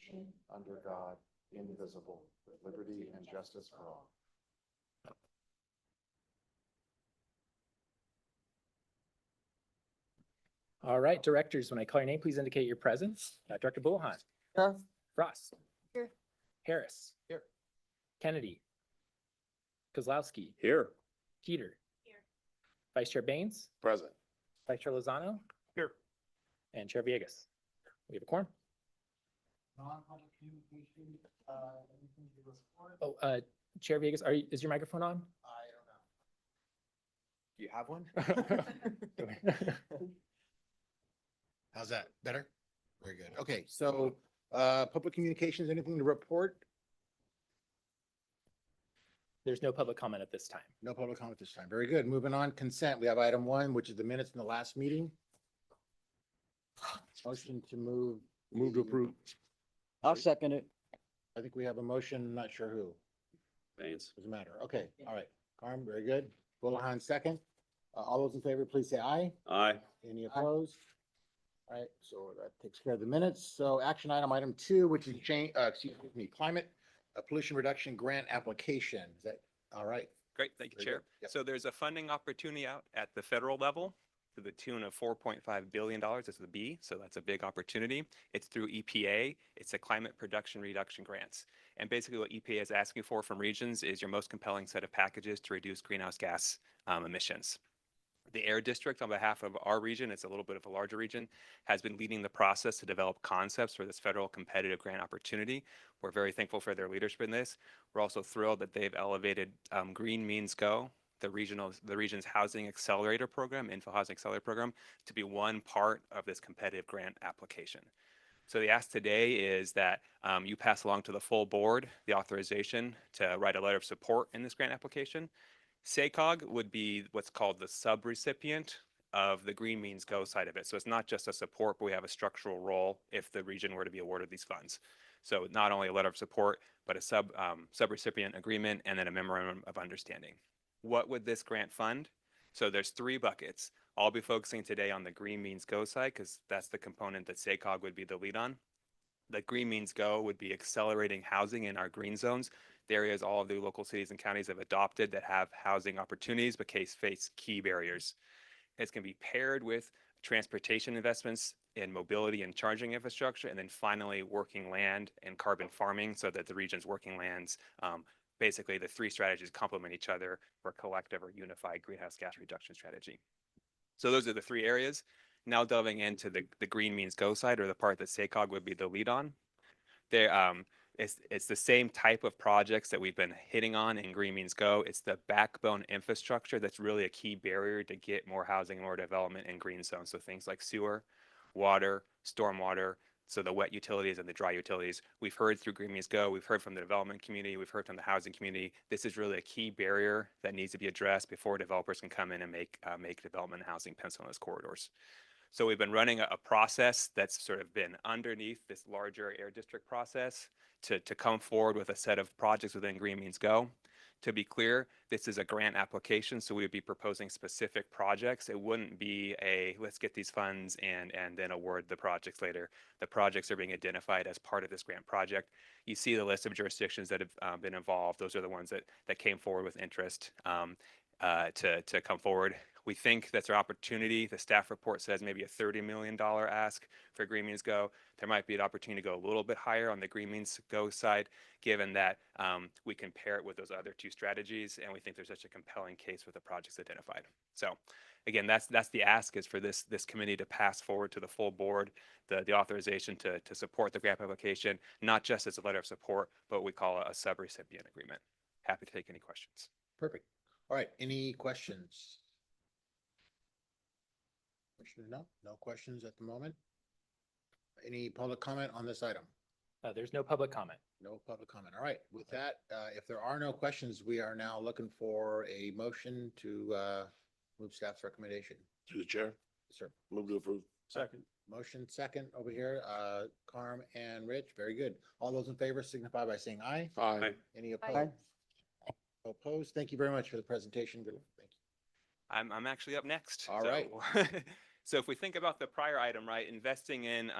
nation, under God, indivisible, with liberty and justice for all. All right, directors, when I call your name, please indicate your presence. Director Bullhan. Here. Frost. Here. Harris. Here. Kennedy. Kozlowski. Here. Peter. Here. Vice Chair Baines. Present. Vice Chair Lozano. Here. And Chair Villegas. We have a quorum. Non-public communication, anything to report? Oh, Chair Villegas, is your microphone on? I don't know. Do you have one? How's that? Better? Very good. Okay, so public communications, anything to report? There's no public comment at this time. No public comment this time. Very good. Moving on, consent. We have item 1, which is the minutes from the last meeting. Motion to move. Move to approve. I'll second it. I think we have a motion, not sure who. Baines. Doesn't matter. Okay, all right. Carm, very good. Bullahan, second. All those in favor, please say aye. Aye. Any opposed? All right, so that takes care of the minutes. So action item 2, which is climate pollution reduction grant application. Is that all right? Great, thank you, Very Chair. good. Yep. So there's a funding opportunity out at the federal level to the tune of $4.5 billion. That's the B, so that's a big opportunity. It's through EPA. It's a climate production reduction grants. And basically what EPA is asking for from regions is your most compelling set of packages to reduce greenhouse gas emissions. The Air District, on behalf of our region, it's a little bit of a larger region, has been leading the process to develop concepts for this federal competitive grant opportunity. We're very thankful for their leadership in this. We're also thrilled that they've elevated Green Means Go, the region's housing accelerator program, Info Housing Accelerator program, to be one part of this competitive grant application. So the ask today is that you pass along to the full board the authorization to write a letter of support in this grant application. SACOG would be what's called the subrecipient of the Green Means Go side of it. So it's not just a support, but we have a structural role if the region were to be awarded these funds. So not only a letter of support, but a subrecipient agreement and then a memorandum of understanding. What would this grant fund? So there's 3 buckets. I'll be focusing today on the Green Means Go side because that's the component that SACOG would be the lead on. The Green Means Go would be accelerating housing in our green zones, the areas all of the local cities and counties have adopted that have housing opportunities but face key barriers. It's going to be paired with transportation investments in mobility and charging infrastructure, and then finally working land and carbon farming so that the region's working lands, basically the 3 strategies complement each other for a collective or unified greenhouse gas reduction strategy. So those are the 3 areas. Now delving into the Green Means Go side, or the part that SACOG would be the lead on. It's the same type of projects that we've been hitting on in Green Means Go. It's the backbone infrastructure that's really a key barrier to get more housing and more development in green zones. So things like sewer, water, stormwater, so the wet utilities and the dry utilities. We've heard through Green Means Go, we've heard from the development community, we've heard from the housing community. This is really a key barrier that needs to be addressed before developers can come in and make development and housing pencil in those corridors. So we've been running a process that's sort of been underneath this larger Air District process to come forward with a set of projects within Green Means Go. To be clear, this is a grant application, so we would be proposing specific projects. It wouldn't be a let's get these funds and then award the projects later. The projects are being identified as part of this grant project. You see the list of jurisdictions that have been involved. Those are the ones that came forward with interest to come forward. We think that's our opportunity. The staff report says maybe a $30 million ask for Green Means Go. There might be an opportunity to go a little bit higher on the Green Means Go side, given that we can pair it with those other 2 strategies, and we think there's such a compelling case with the projects identified. So again, that's the ask, is for this committee to pass forward to the full board the authorization to support the grant application, not just as a letter of support, but what we call a subrecipient agreement. Happy to take any questions. Perfect. All right, any questions? No questions at the moment. Any public comment on this item? There's no public comment. No public comment. All right, with that, if there are no questions, we are now looking for a motion to move staff's recommendation. Through the chair. Sir, Move to approve. Second. motion second over here, Carm and Rich. Very good. All those in favor signify by saying aye. Aye. Any opposed? Opposed? Thank you very much for the presentation. Good. Thank you. I'm actually up next. All right. So if we think about the prior item, right, investing in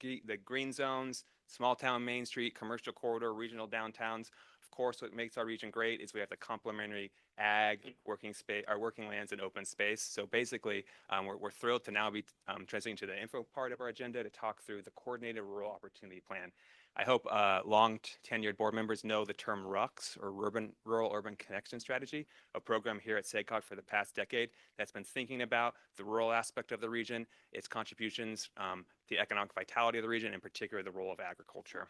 the green zones, small town Main Street, commercial corridor, regional downtowns, of course, what makes our region great is we have the complementary ag, working space, our working lands and open space. So basically, we're thrilled to now be transitioning to the info part of our agenda to talk through the Coordinated Rural Opportunity Plan. I hope long tenured board members know the term RUCS, or Rural Urban Connection Strategy, a program here at SACOG for the past decade that's been thinking about the rural aspect of the region, its contributions, the economic vitality of the region, in particular the role of agriculture.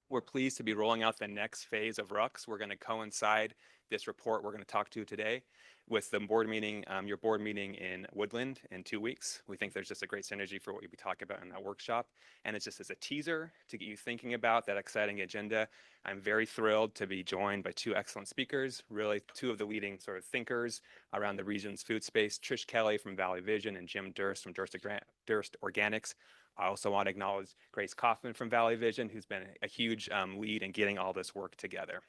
We're pleased to be rolling out the next phase of RUCS. We're going to coincide this report we're going to talk to today with the board meeting, your board meeting in Woodland in 2 weeks. We think there's just a great synergy for what you'll be talking about in that workshop. And it's just as a teaser to get you thinking about that exciting agenda. I'm very thrilled to be joined by 2 excellent speakers, really 2 of the leading sort of thinkers around the region's food space, Trish Kelly from Valley Vision and Jim Durst from Durst Organics. I also want to acknowledge Grace Kaufman from Valley Vision, who's been a huge lead in getting all this work together.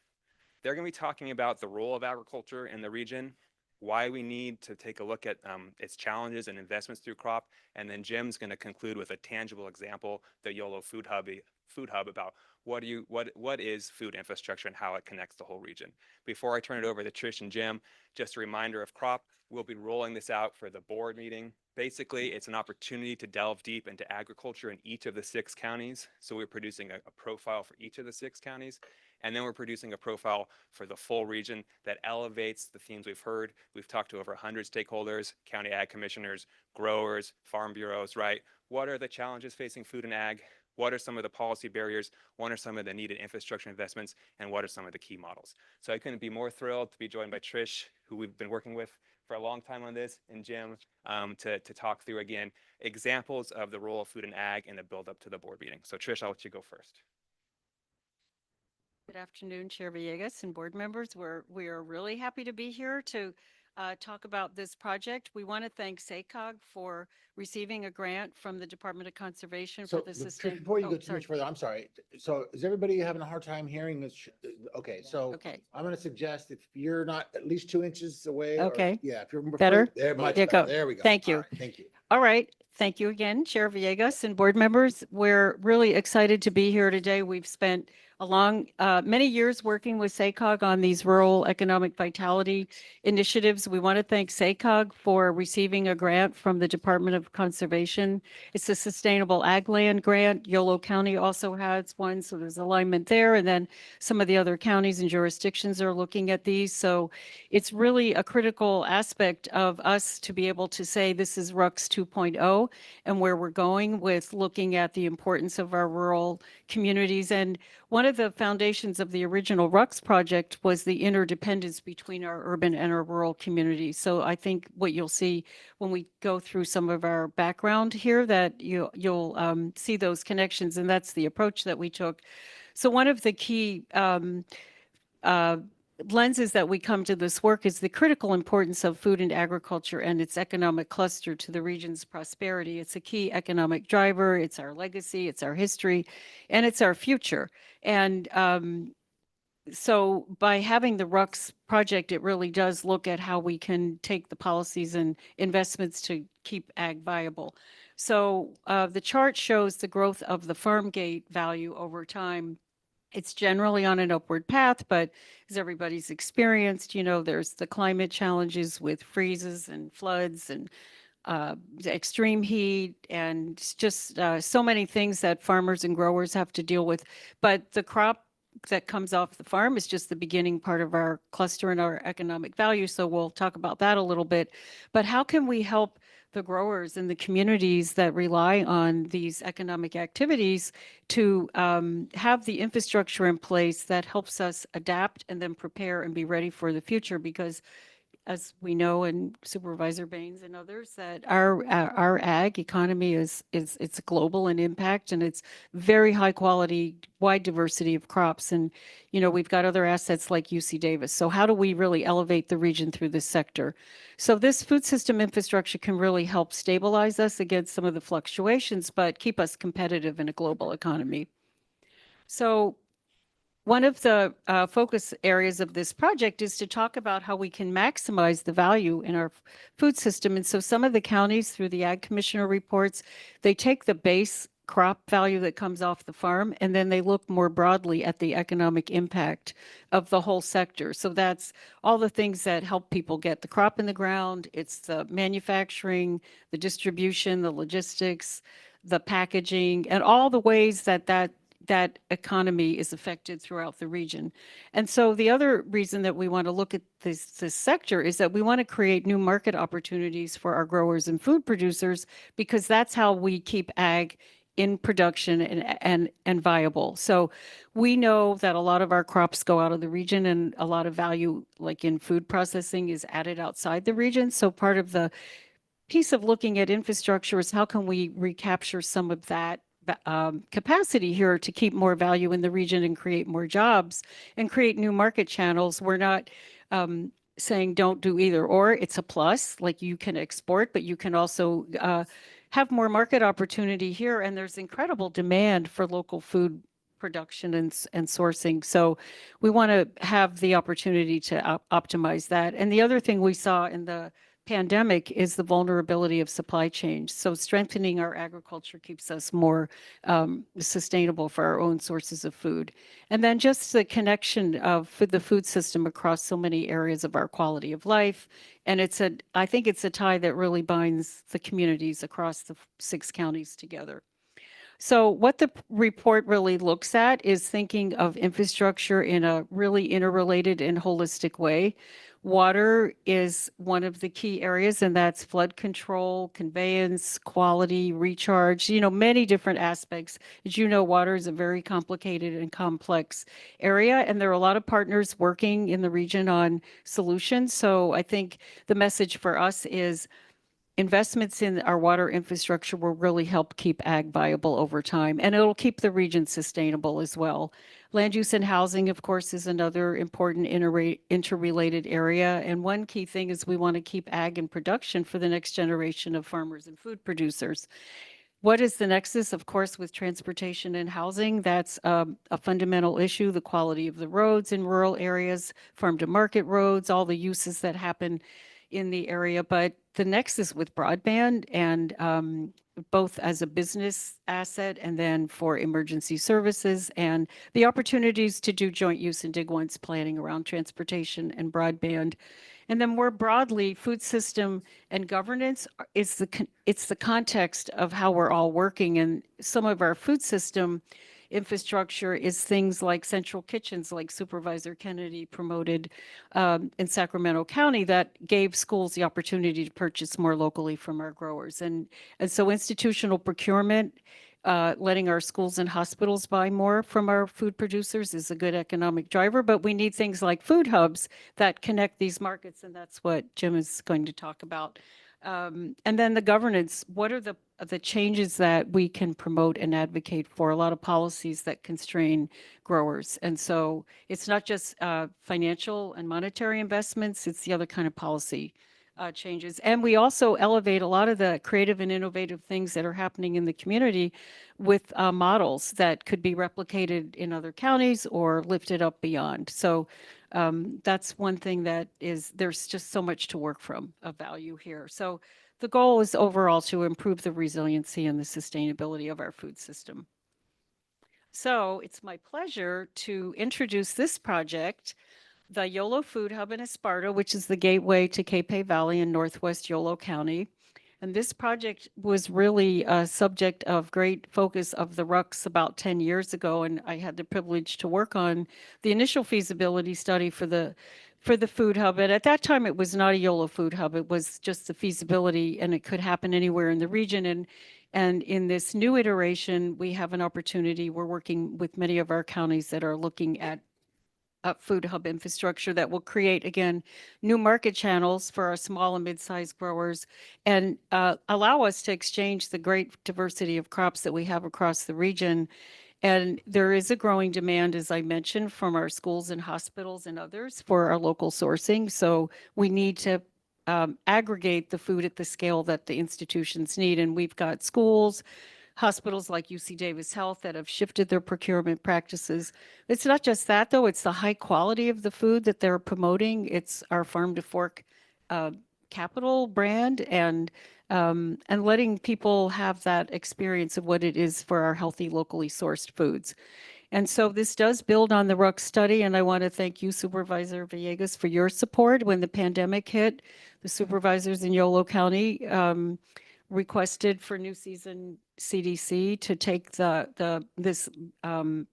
They're going to be talking about the role of agriculture in the region, why we need to take a look at its challenges and investments through crop, and then Jim's going to conclude with a tangible example, the YOLO Food Hub about what is food infrastructure and how it connects the whole region. Before I turn it over to Trish and Jim, just a reminder of crop. We'll be rolling this out for the board meeting. Basically, it's an opportunity to delve deep into agriculture in each of the 6 counties. So we're producing a profile for each of the 6 counties. And then we're producing a profile for the full region that elevates the themes we've heard. We've talked to over 100 stakeholders, county ag commissioners, growers, farm bureaus, right? What are the challenges facing food and ag? What are some of the policy barriers? What are some of the needed infrastructure investments? And what are some of the key models? So I couldn't be more thrilled to be joined by Trish, who we've been working with for a long time on this, and Jim to talk through, again, examples of the role of food and ag in the build up to the board meeting. So Trish, I'll let you go first. Good afternoon, Chair Villegas and board members. We are really happy to be here to talk about this project. We want to thank SACOG for receiving a grant from the Department of Conservation So for the Trish, before you go too much further, I'm sorry. So is everybody having a hard time hearing this? Okay, so Okay, I'm going to suggest if you're not at least 2 inches away. or- Okay. Yeah, if you're. Better? There, much There you better. go. There we go. Thank All you. right, thank you. all right. Thank you again, Chair Villegas and board members. We're really excited to be here today. We've spent many years working with SACOG on these rural economic vitality initiatives. We want to thank SACOG for receiving a grant from the Department of Conservation. It's a Sustainable Ag Land grant. Yolo County also has one, so there's alignment there. And then some of the other counties and jurisdictions are looking at these. So it's really a critical aspect of us to be able to say this is RUCS 2.0 and where we're going with looking at the importance of our rural communities. And one of the foundations of the original RUCS project was the interdependence between our urban and our rural communities. So I think what you'll see when we go through some of our background here, that you'll see those connections, and that's the approach that we took. So one of the key lenses that we come to this work is the critical importance of food and agriculture and its economic cluster to the region's prosperity. It's a key economic driver. It's our legacy, it's our history, and it's our future. And so by having the RUCS project, it really does look at how we can take the policies and investments to keep ag viable. So the chart shows the growth of the farm gate value over time. It's generally on an upward path, but as everybody's experienced, there's the climate challenges with freezes and floods and extreme heat and just so many things that farmers and growers have to deal with. But the crop that comes off the farm is just the beginning part of our cluster and our economic value. So we'll talk about that a little bit. But how can we help the growers and the communities that rely on these economic activities to have the infrastructure in place that helps us adapt and then prepare and be ready for the future? Because as we know, and Supervisor Baines and others, that our ag economy it's global in impact, and it's very high quality, wide diversity of crops. And, we've got other assets like UC Davis. So how do we really elevate the region through this sector? So this food system infrastructure can really help stabilize us against some of the fluctuations, but keep us competitive in a global economy. So one of the focus areas of this project is to talk about how we can maximize the value in our food system. And so some of the counties, through the Ag Commissioner reports, they take the base crop value that comes off the farm, and then they look more broadly at the economic impact of the whole sector. So that's all the things that help people get the crop in the ground. It's the manufacturing, the distribution, the logistics, the packaging, and all the ways that that economy is affected throughout the region. And so the other reason that we want to look at this sector is that we want to create new market opportunities for our growers and food producers, because that's how we keep ag in production and viable. So we know that a lot of our crops go out of the region, and a lot of value, like in food processing, is added outside the region. So part of the piece of looking at infrastructure is how can we recapture some of that capacity here to keep more value in the region and create more jobs and create new market channels. We're not saying don't do either or. It's a plus, like you can export, but you can also have more market opportunity here. And there's incredible demand for local food production and sourcing. So we want to have the opportunity to optimize that. And the other thing we saw in the pandemic is the vulnerability of supply chains. So strengthening our agriculture keeps us more sustainable for our own sources of food. And then just the connection of the food system across so many areas of our quality of life. And I think it's a tie that really binds the communities across the 6 counties together. So what the report really looks at is thinking of infrastructure in a really interrelated and holistic way. Water is one of the key areas, and that's flood control, conveyance, quality, recharge, many different aspects. As you know, water is a very complicated and complex area, and there are a lot of partners working in the region on solutions. So I think the message for us is investments in our water infrastructure will really help keep ag viable over time, and it'll keep the region sustainable as well. Land use and housing, of course, is another important interrelated area. And one key thing is we want to keep ag in production for the next generation of farmers and food producers. What is the nexus? Of course, with transportation and housing, that's a fundamental issue. The quality of the roads in rural areas, farm to market roads, all the uses that happen in the area. But the nexus with broadband, and both as a business asset and then for emergency services, and the opportunities to do joint use and dig once planning around transportation and broadband. And then more broadly, food system and governance it's the context of how we're all working. And some of our food system infrastructure is things like central kitchens, like Supervisor Kennedy promoted in Sacramento County, that gave schools the opportunity to purchase more locally from our growers. And so institutional procurement, letting our schools and hospitals buy more from our food producers is a good economic driver, but we need things like food hubs that connect these markets, and that's what Jim is going to talk about. And then the governance, what are the changes that we can promote and advocate for? A lot of policies that constrain growers. And so it's not just financial and monetary investments, it's the other kind of policy changes. And we also elevate a lot of the creative and innovative things that are happening in the community with models that could be replicated in other counties or lifted up beyond. So that's one thing that there's just so much to work from of value here. So the goal is overall to improve the resiliency and the sustainability of our food system. So it's my pleasure to introduce this project, the Yolo Food Hub in Esparta, which is the gateway to Capay Valley in Northwest Yolo County. And this project was really a subject of great focus of the RUCs about 10 years ago. And I had the privilege to work on the initial feasibility study for the food hub. And at that time, it was not a Yolo Food Hub. It was just the feasibility, and it could happen anywhere in the region. And in this new iteration, we have an opportunity. We're working with many of our counties that are looking at food hub infrastructure that will create, again, new market channels for our small and mid-sized growers, and allow us to exchange the great diversity of crops that we have across the region. And there is a growing demand, as I mentioned, from our schools and hospitals and others for our local sourcing. So we need to aggregate the food at the scale that the institutions need. And we've got schools, hospitals like UC Davis Health that have shifted their procurement practices. It's not just that, though. It's the high quality of the food that they're promoting. It's our Farm to Fork capital brand and letting people have that experience of what it is for our healthy, locally sourced foods. And so this does build on the Ruck study, and I want to thank you, Supervisor Villegas, for your support. When the pandemic hit, the supervisors in Yolo County requested for New Season CDC to take this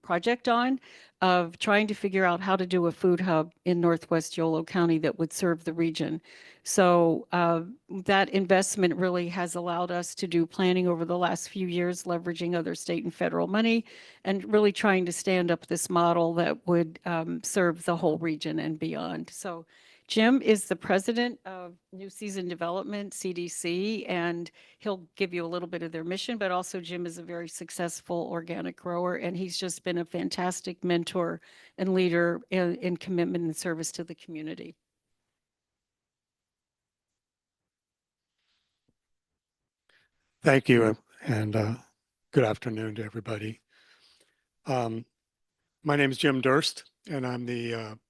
project on of trying to figure out how to do a food hub in Northwest Yolo County that would serve the region. So that investment really has allowed us to do planning over the last few years, leveraging other state and federal money, and really trying to stand up this model that would serve the whole region and beyond. So Jim is the president of New Season Development, CDC, and he'll give you a little bit of their mission, but also Jim is a very successful organic grower, and he's just been a fantastic mentor and leader in commitment and service to the community. Thank you, and good afternoon to everybody. My name is Jim Durst, and I'm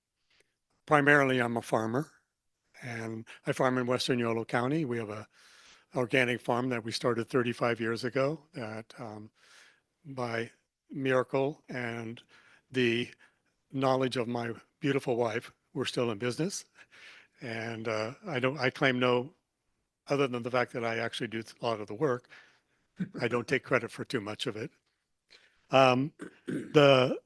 primarily I'm a farmer, and I farm in Western Yolo County. We have a organic farm that we started 35 years ago that by miracle and the knowledge of my beautiful wife, we're still in business. And I claim no, other than the fact that I actually do a lot of the work, I don't take credit for too much of it. The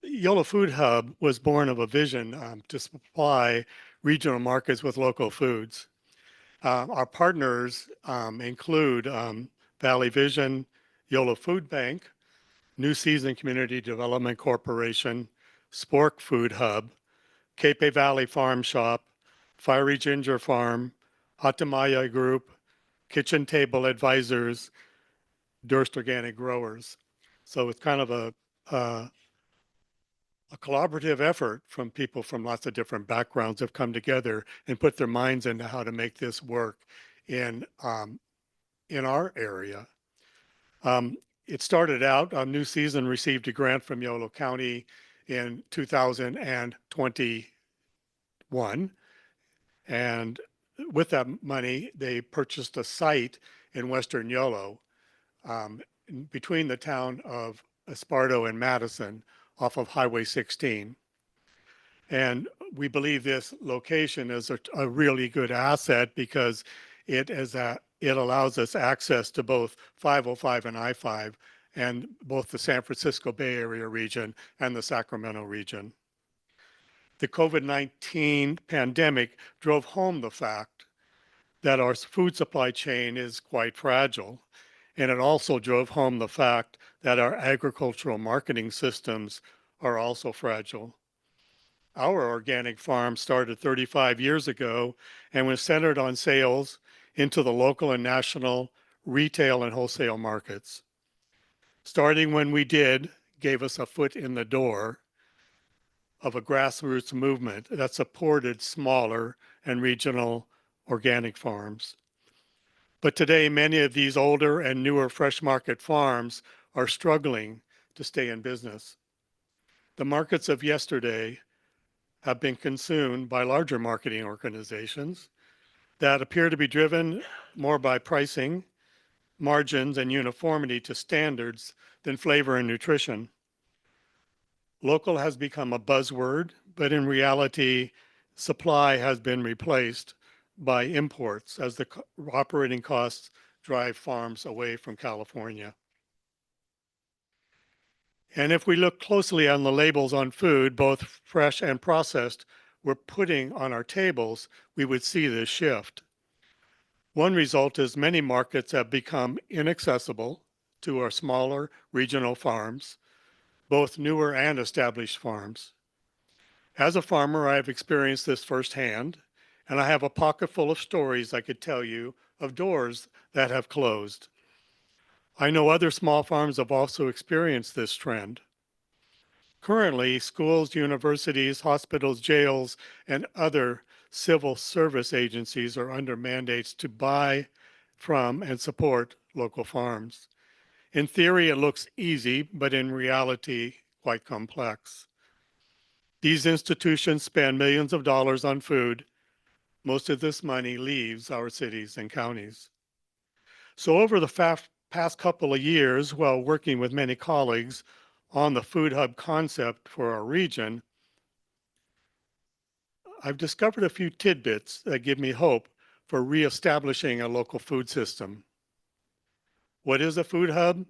Yolo Food Hub was born of a vision to supply regional markets with local foods. Our partners include Valley Vision, Yolo Food Bank, New Season Community Development Corporation, Spork Food Hub, Cape Valley Farm Shop, Fiery Ginger Farm, Hatamaya Group, Kitchen Table Advisors, Durst Organic Growers. So it's kind of a collaborative effort from people from lots of different backgrounds have come together and put their minds into how to make this work in our area. It started out, New Season received a grant from Yolo County in 2021. And with that money, they purchased a site in Western Yolo between the town of Esparto and Madison off of Highway 16. And we believe this location is a really good asset because it allows us access to both 505 and I-5 and both the San Francisco Bay Area region and the Sacramento region. The COVID-19 pandemic drove home the fact that our food supply chain is quite fragile. And it also drove home the fact that our agricultural marketing systems are also fragile. Our organic farm started 35 years ago and was centered on sales into the local and national retail and wholesale markets. Starting when we did, gave us a foot in the door of a grassroots movement that supported smaller and regional organic farms. But today, many of these older and newer fresh market farms are struggling to stay in business. The markets of yesterday have been consumed by larger marketing organizations that appear to be driven more by pricing, margins, and uniformity to standards than flavor and nutrition. Local has become a buzzword, but in reality, supply has been replaced by imports as the operating costs drive farms away from California. And if we look closely on the labels on food, both fresh and processed, we're putting on our tables, we would see this shift. One result is many markets have become inaccessible to our smaller regional farms, both newer and established farms. As a farmer, I have experienced this firsthand, and I have a pocket full of stories I could tell you of doors that have closed. I know other small farms have also experienced this trend. Currently, schools, universities, hospitals, jails, and other civil service agencies are under mandates to buy from and support local farms. In theory, it looks easy, but in reality, quite complex. These institutions spend millions of dollars on food. Most of this money leaves our cities and counties. So over the past couple of years, while working with many colleagues on the food hub concept for our region, I've discovered a few tidbits that give me hope for reestablishing a local food system. What is a food hub?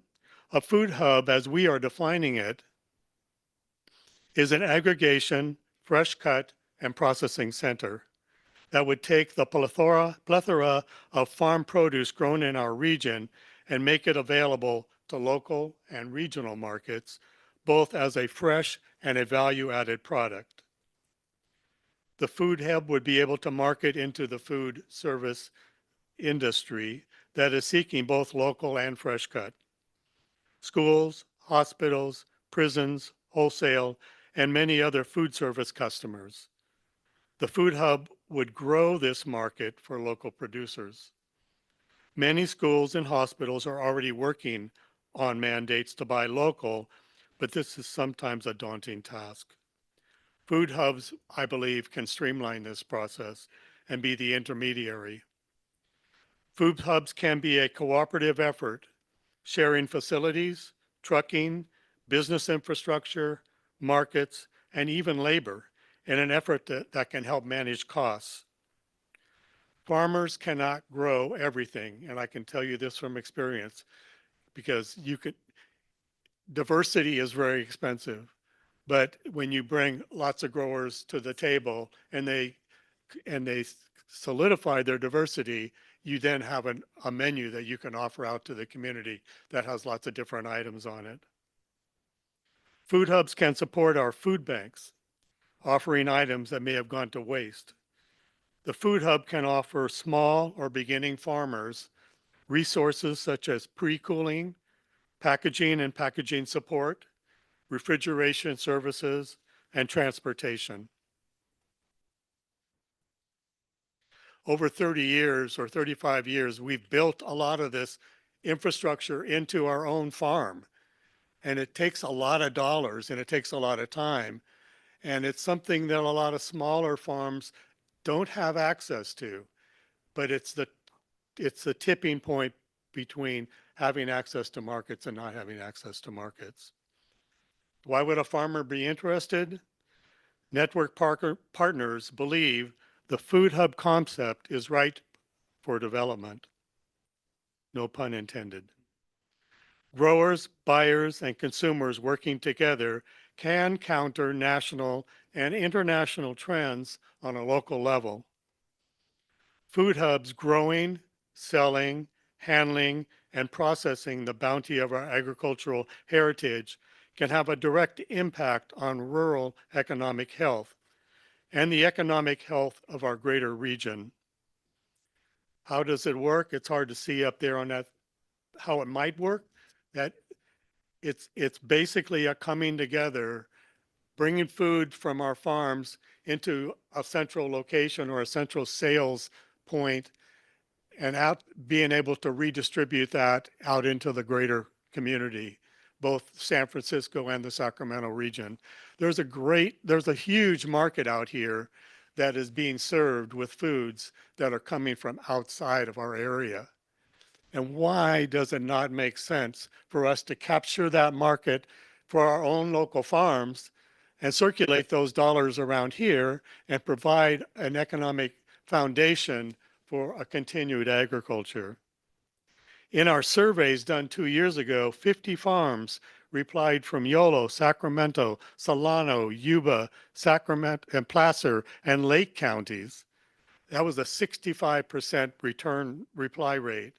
A food hub, as we are defining it, is an aggregation, fresh cut, and processing center that would take the plethora of farm produce grown in our region and make it available to local and regional markets, both as a fresh and a value-added product. The food hub would be able to market into the food service industry that is seeking both local and fresh cut. Schools, hospitals, prisons, wholesale, and many other food service customers. The food hub would grow this market for local producers. Many schools and hospitals are already working on mandates to buy local, but this is sometimes a daunting task. Food hubs, I believe, can streamline this process and be the intermediary. Food hubs can be a cooperative effort, sharing facilities, trucking, business infrastructure, markets, and even labor in an effort that can help manage costs. Farmers cannot grow everything, and I can tell you this from experience, because diversity is very expensive. But when you bring lots of growers to the table and they solidify their diversity, you then have a menu that you can offer out to the community that has lots of different items on it. Food hubs can support our food banks, offering items that may have gone to waste. The food hub can offer small or beginning farmers resources such as pre-cooling, packaging and packaging support, refrigeration services, and transportation. Over 30 years or 35 years, we've built a lot of this infrastructure into our own farm. And it takes a lot of dollars and it takes a lot of time. And it's something that a lot of smaller farms don't have access to. But it's the tipping point between having access to markets and not having access to markets. Why would a farmer be interested? Network partners believe the food hub concept is right for development. No pun intended. Growers, buyers, and consumers working together can counter national and international trends on a local level. Food hubs growing, selling, handling, and processing the bounty of our agricultural heritage can have a direct impact on rural economic health and the economic health of our greater region. How does it work? It's hard to see up there on that, how it might work. That it's basically a coming together, bringing food from our farms into a central location or a central sales point, and being able to redistribute that out into the greater community, both San Francisco and the Sacramento region. There's a huge market out here that is being served with foods that are coming from outside of our area. And why does it not make sense for us to capture that market for our own local farms and circulate those dollars around here and provide an economic foundation for a continued agriculture? In our surveys done 2 years ago, 50 farms replied from Yolo, Sacramento, Solano, Yuba, Sacramento, and Placer, and Lake counties. That was a 65% reply rate.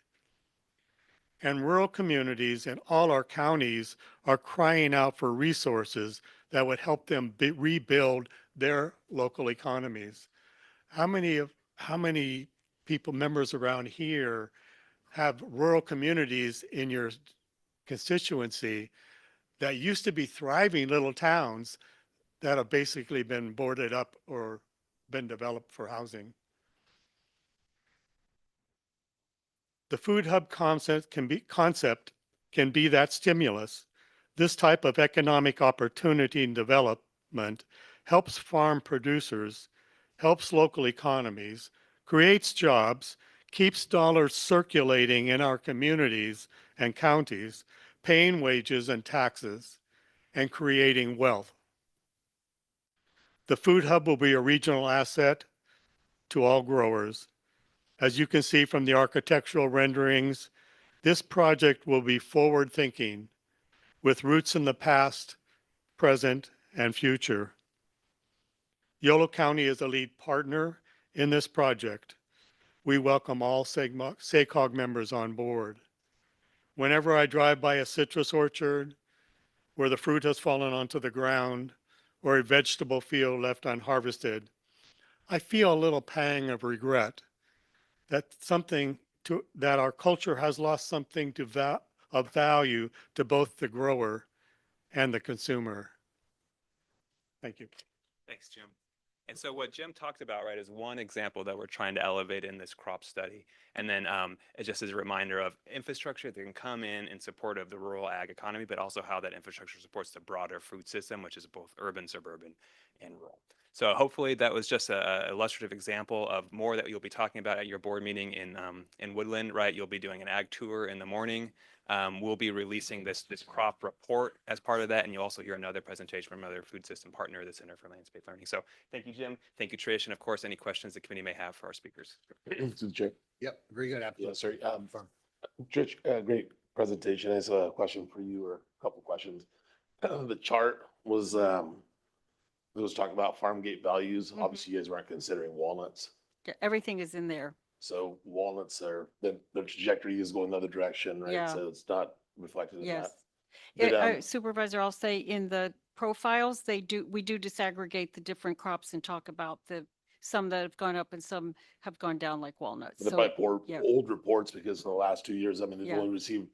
And rural communities in all our counties are crying out for resources that would help them rebuild their local economies. How many people, members around here, have rural communities in your constituency that used to be thriving little towns that have basically been boarded up or been developed for housing? The food hub concept can be that stimulus. This type of economic opportunity and development helps farm producers, helps local economies, creates jobs, keeps dollars circulating in our communities and counties, paying wages and taxes, and creating wealth. The food hub will be a regional asset to all growers. As you can see from the architectural renderings, this project will be forward-thinking with roots in the past, present, and future. Yolo County is a lead partner in this project. We welcome all SACOG members on board. Whenever I drive by a citrus orchard where the fruit has fallen onto the ground or a vegetable field left unharvested, I feel a little pang of regret that our culture has lost something of value to both the grower and the consumer. Thank you. Thanks, Jim. And so what Jim talked about, right, is one example that we're trying to elevate in this crop study. And then just as a reminder of infrastructure that can come in support of the rural ag economy, but also how that infrastructure supports the broader food system, which is both urban, suburban, and rural. So hopefully that was just an illustrative example of more that you'll be talking about at your board meeting in Woodland, right? You'll be doing an ag tour in the morning. We'll be releasing this crop report as part of that, and you'll also hear another presentation from another food system partner, the Center for Landscape Learning. So thank you, Jim. Thank you, Trish. And of course, any questions the committee may have for our speakers. Through the chair. Yep, very good. Yeah, Absolutely. sorry. Trish, great presentation. I have a question for you, or a couple questions. The chart was, it was talking about farm gate values. Mhm. Obviously, you guys weren't considering walnuts. Yeah, everything is in there. So walnuts are, the trajectory is going the other direction, right? Yeah. So it's not reflected in that. Yes. Did, Supervisor, I'll say in the profiles, we do disaggregate the different crops and talk about some that have gone up and some have gone down, like walnuts. But So, by yeah. old reports, because in the last 2 years, I mean, they've Yeah. only received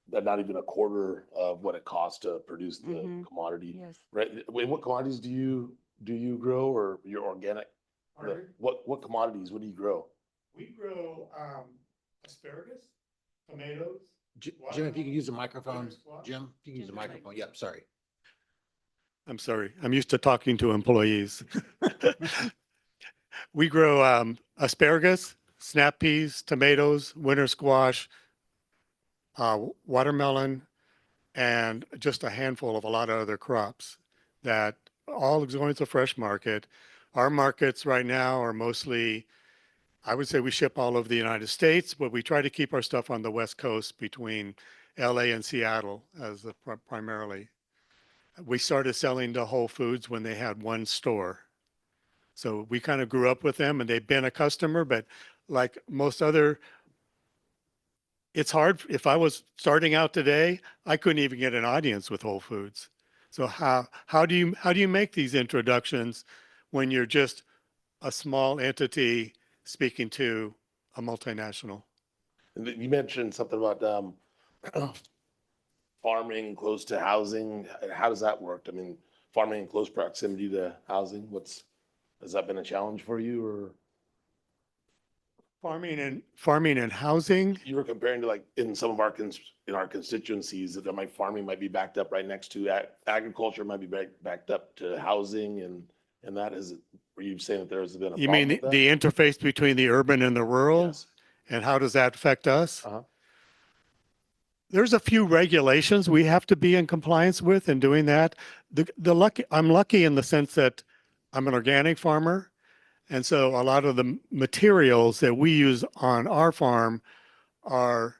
not even a quarter of what it costs to produce the Mhm. commodity. yes. Right? Wait, what commodities do you grow, or your organic? What commodities, what do you grow? We grow asparagus, tomatoes. Jim, if you could use the microphone, Squash. Jim, if you can use the Jim's mic. microphone. Yep, sorry. I'm sorry, I'm used to talking to employees. We grow asparagus, snap peas, tomatoes, winter squash, watermelon, and just a handful of a lot of other crops that all going to fresh market. Our markets right now are mostly, I would say we ship all over the United States, but we try to keep our stuff on the West Coast between LA and Seattle as the primarily. We started selling to Whole Foods when they had one store. So we kind of grew up with them and they've been a customer, but like most other, it's hard. If I was starting out today, I couldn't even get an audience with Whole Foods. So how do you make these introductions when you're just a small entity speaking to a multinational? And then you mentioned something about farming close to housing. How does that work? I mean, farming in close proximity to housing, has that been a challenge for you, or? Farming and housing. You were comparing to, like, in some of our constituencies, that farming might be backed up right next to agriculture, might be backed up to housing, and that is, were you saying that there's been a You problem mean with the that? interface between the urban and the rural? Yes. And how does that affect us? Uh-huh. There's a few regulations we have to be in compliance with in doing that. I'm lucky in the sense that I'm an organic farmer. And so a lot of the materials that we use on our farm are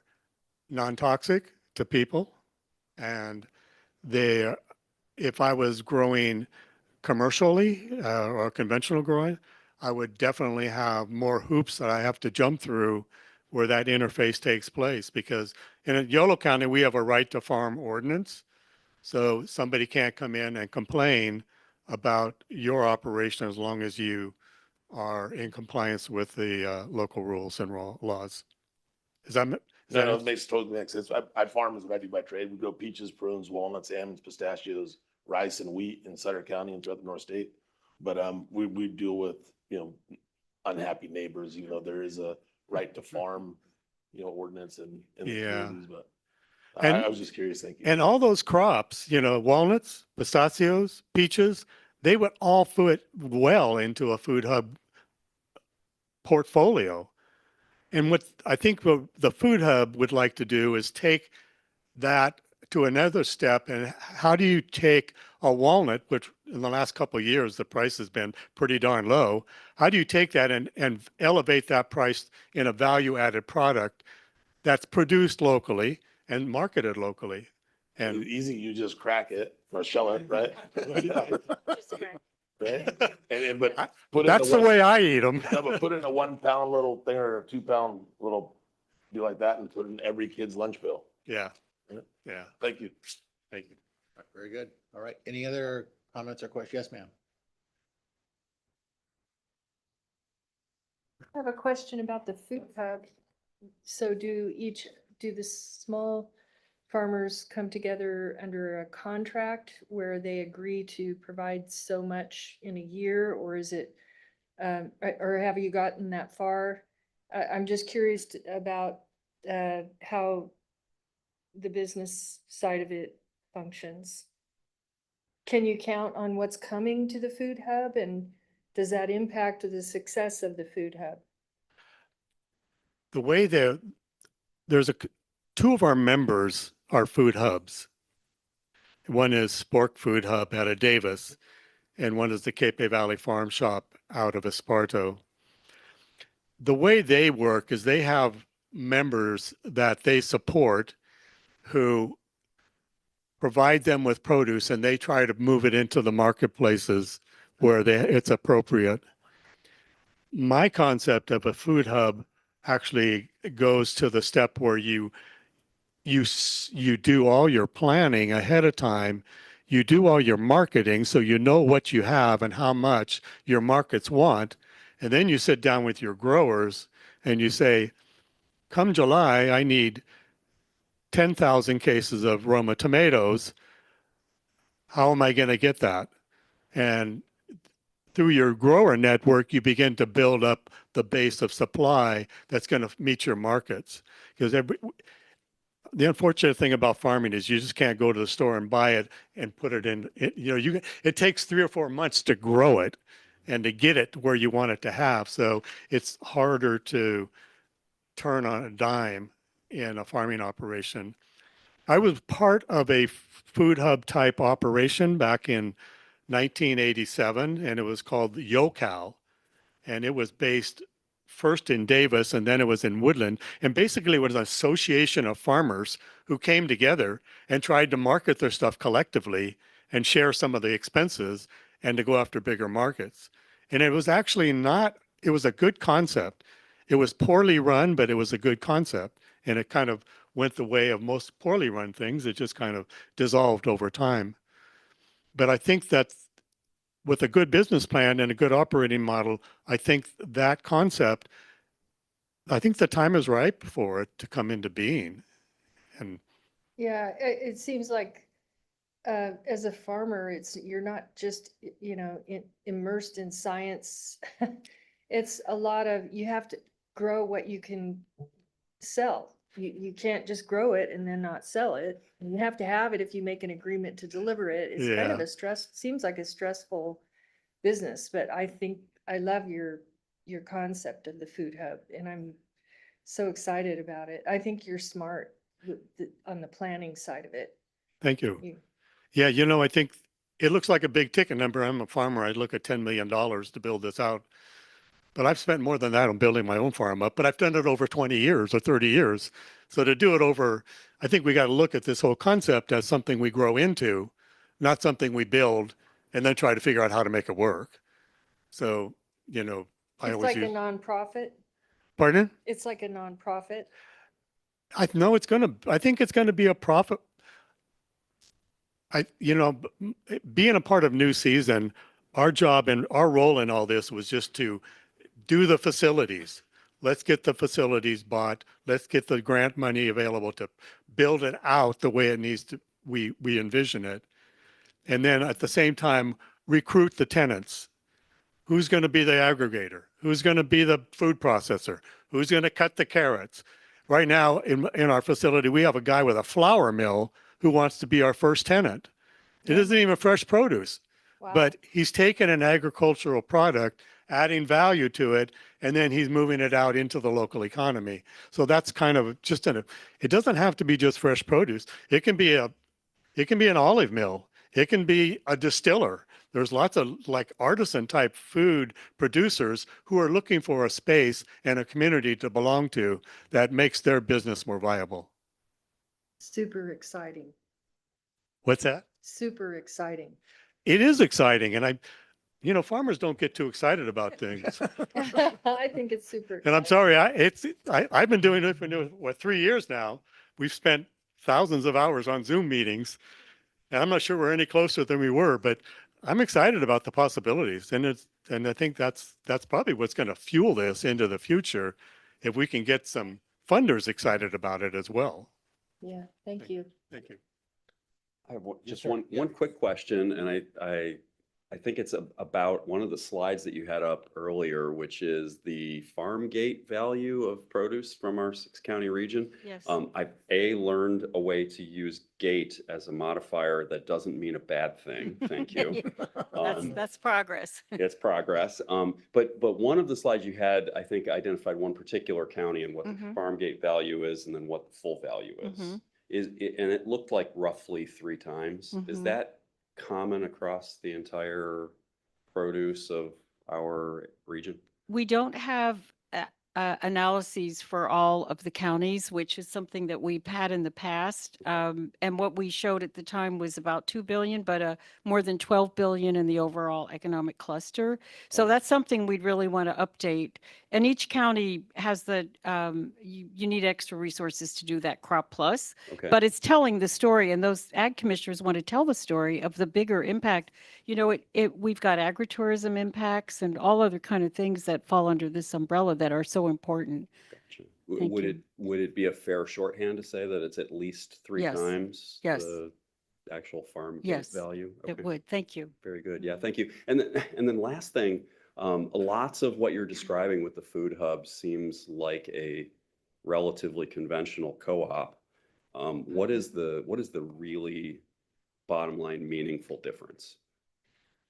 non-toxic to people. And if I was growing commercially or conventional growing, I would definitely have more hoops that I have to jump through where that interface takes place. Because in Yolo County, we have a right to farm ordinance. So somebody can't come in and complain about your operation as long as you are in compliance with the local rules and laws. No, it makes totally makes sense. I farm as what I do by trade. We grow peaches, prunes, walnuts, almonds, pistachios, rice, and wheat in Sutter County and throughout the North State. But we deal with, unhappy neighbors, even though there is a right to farm, ordinance in the Yeah. communities, but And- I was just curious, thank you. And all those crops, walnuts, pistachios, peaches, they would all fit well into a food hub portfolio. And what I think what the food hub would like to do is take that to another step. And how do you take a walnut, which in the last couple of years, the price has been pretty darn low. How do you take that and elevate that price in a value added product that's produced locally and marketed locally? And Easy, you just crack it or shell it, right? Right? But put it in that's the one- way I eat them. No, but put it in a 1 pound little thing or a 2 pound little, do like that and put it in every kid's lunch bill. Yeah. Yeah. Yeah. Thank you. Thank you. All right, very good. All right. Any other comments or questions? Yes, ma'am. I have a question about the food hub. So do the small farmers come together under a contract where they agree to provide so much in a year, or is it, or have you gotten that far? I'm just curious about how the business side of it functions. Can you count on what's coming to the food hub, and does that impact the success of the food hub? The way there's two of our members are food hubs. One is Spork Food Hub out of Davis, and one is the Cape Valley Farm Shop out of Esparto. The way they work is they have members that they support who provide them with produce, and they try to move it into the marketplaces where it's appropriate. My concept of a food hub actually goes to the step where you do all your planning ahead of time. You do all your marketing so you know what you have and how much your markets want. And then you sit down with your growers and you say, come July, I need 10,000 cases of Roma tomatoes. How am I going to get that? And through your grower network, you begin to build up the base of supply that's going to meet your markets. Because the unfortunate thing about farming is you just can't go to the store and buy it and put it in. It takes 3 or 4 months to grow it and to get it where you want it to have. So it's harder to turn on a dime in a farming operation. I was part of a food hub type operation back in 1987, and it was called YoCal, and it was based first in Davis and then it was in Woodland. And basically it was an association of farmers who came together and tried to market their stuff collectively and share some of the expenses and to go after bigger markets. And it was actually it was a good concept. It was poorly run, but it was a good concept. And it kind of went the way of most poorly run things. It just kind of dissolved over time. But I think that with a good business plan and a good operating model, I think that concept, I think the time is ripe for it to come into being. And Yeah, it seems like as a farmer, you're not just, immersed in science. It's a lot of, you have to grow what you can sell. You can't just grow it and then not sell it. You have to have it if you make an agreement to deliver it. It's kind of seems like a stressful business, but I think I love your concept of the food hub, and I'm so excited about it. I think you're smart on the planning side of it. thank you. Yeah, I think it looks like a big ticket number. I'm a farmer. I'd look at $10 million to build this out. But I've spent more than that on building my own farm up, but I've done it over 20 years or 30 years. So to do it over, I think we got to look at this whole concept as something we grow into, not something we build and then try to figure out how to make it work. So, I It's always like a use, nonprofit. pardon? It's like a nonprofit. I think it's going to be a profit. Being a part of New Season, our job and our role in all this was just to do the facilities. Let's get the facilities bought. Let's get the grant money available to build it out the way it needs to, we envision it. And then at the same time, recruit the tenants. Who's going to be the aggregator? Who's going to be the food processor? Who's going to cut the carrots? Right now in our facility, we have a guy with a flour mill who wants to be our first tenant. It isn't even fresh produce, Wow. but he's taken an agricultural product, adding value to it, and then he's moving it out into the local economy. So that's kind of just it doesn't have to be just fresh produce. It can be an olive mill. It can be a distiller. There's lots of like artisan type food producers who are looking for a space and a community to belong to that makes their business more viable. Super exciting, What's that? super exciting. It is exciting. And farmers don't get too excited about things. I think it's super. And I'm exciting. sorry, I've been doing it for 3 years now. We've spent thousands of hours on Zoom meetings, and I'm not sure we're any closer than we were, but I'm excited about the possibilities. And I think that's probably what's going to fuel this into the future if we can get some funders excited about it as well. Yeah, thank you. Thank you. I have just sir. one Yeah. quick question, and I think it's about one of the slides that you had up earlier, which is the farm gate value of produce from our 6-county region. Yes. I've learned a way to use gate as a modifier that doesn't mean a bad thing. Thank you. That's progress. It's progress. But one of the slides you had, I think, identified one particular county and what the Mhm. farm gate value is, and then what the full value is. Mhm. And it looked like roughly 3 times. Is Mhm. that common across the entire produce of our region? We don't have analyses for all of the counties, which is something that we've had in the past. And what we showed at the time was about 2 billion, but more than 12 billion in the overall economic cluster. So that's something we'd really want to update. And each county has you need extra resources to do that crop plus, Okay. but it's telling the story, and those ag commissioners want to tell the story of the bigger impact. We've got agritourism impacts and all other kind of things that fall under this umbrella that are so important. Gotcha. Thank Would you. would it be a fair shorthand to say that it's at least 3 Yes. times Yes. the actual farm gate Yes, value? It Okay. would. Thank you. Very good. Yeah, thank you. And then last thing, lots of what you're describing with the food hub seems like a relatively conventional co-op. What is the really bottom line meaningful difference?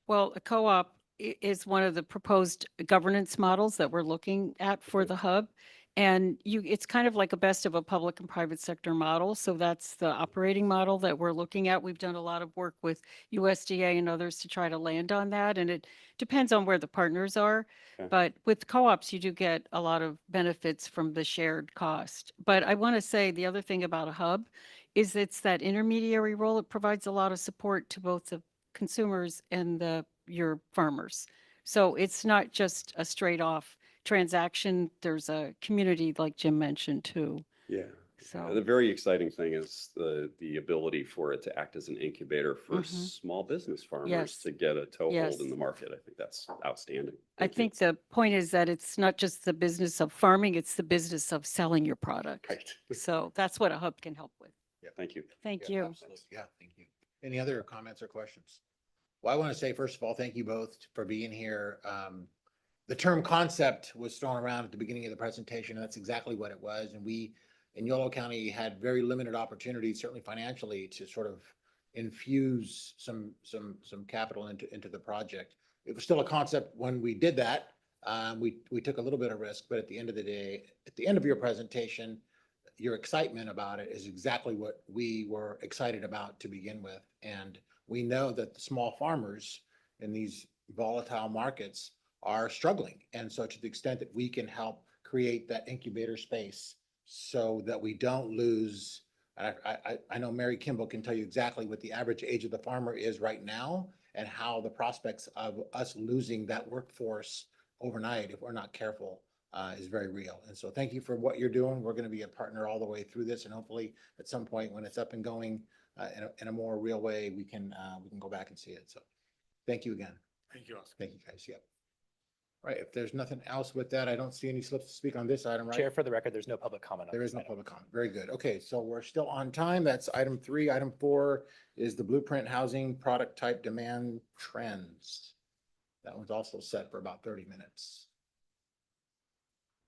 Well, a co-op is one of the proposed governance models that we're looking at for Okay. the hub. And it's kind of like a best of a public and private sector model. So that's the operating model that we're looking at. We've done a lot of work with USDA and others to try to land on that. And it depends on where the partners are. Okay. But with co-ops, you do get a lot of benefits from the shared cost. But I want to say the other thing about a hub is it's that intermediary role. It provides a lot of support to both the consumers and your farmers. So it's not just a straight off transaction. There's a community like Jim mentioned too. Yeah. So The very exciting thing is the ability for it to act as an incubator for Mhm. small business farmers Yes. to get a toehold Yes. in the market. I think that's outstanding. I Thank you. think the point is that it's not just the business of farming, it's the business of selling your product. Right. So that's what a hub can help with. Thank you. Thank Yeah, you. absolutely. Yeah, thank you. Any other comments or questions? Well, I want to say, first of all, thank you both for being here. The term concept was thrown around at the beginning of the presentation, and that's exactly what it was. And we, in Yolo County, had very limited opportunities, certainly financially, to sort of infuse some capital into the project. It was still a concept when we did that. We took a little bit of risk, but at the end of the day, at the end of your presentation, your excitement about it is exactly what we were excited about to begin with. And we know that the small farmers in these volatile markets are struggling. And so to the extent that we can help create that incubator space so that we don't lose, I know Mary Kimball can tell you exactly what the average age of the farmer is right now and how the prospects of us losing that workforce overnight, if we're not careful, is very real. And so thank you for what you're doing. We're going to be a partner all the way through this, and hopefully at some point when it's up and going in a more real way, we can go back and see it. So thank you again. Thank you, Oscar. Thank you, guys. Yep. All right. If there's nothing else with that, I don't see any slips to speak on this item, right? Chair, for the record, there's no public comment. on There this is no item. public comment. Very good. Okay, so we're still on time. That's item 3. Item 4 is the blueprint housing product type demand trends. That one's also set for about 30 minutes.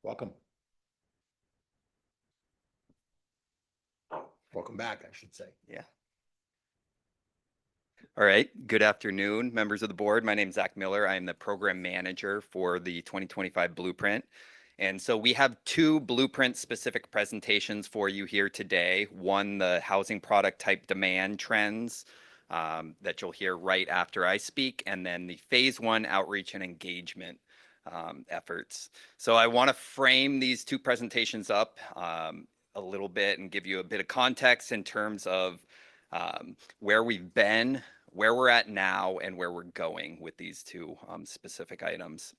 Welcome. Welcome back, I should say. Yeah. All right. Good afternoon, members of the board. My name is Zach Miller. I am the program manager for the 2025 Blueprint. And so we have two Blueprint specific presentations for you here today. One, the housing product type demand trends that you'll hear right after I speak, and then the phase 1 outreach and engagement efforts. So I want to frame these two presentations up a little bit and give you a bit of context in terms of where we've been, where we're at now, and where we're going with these two specific items.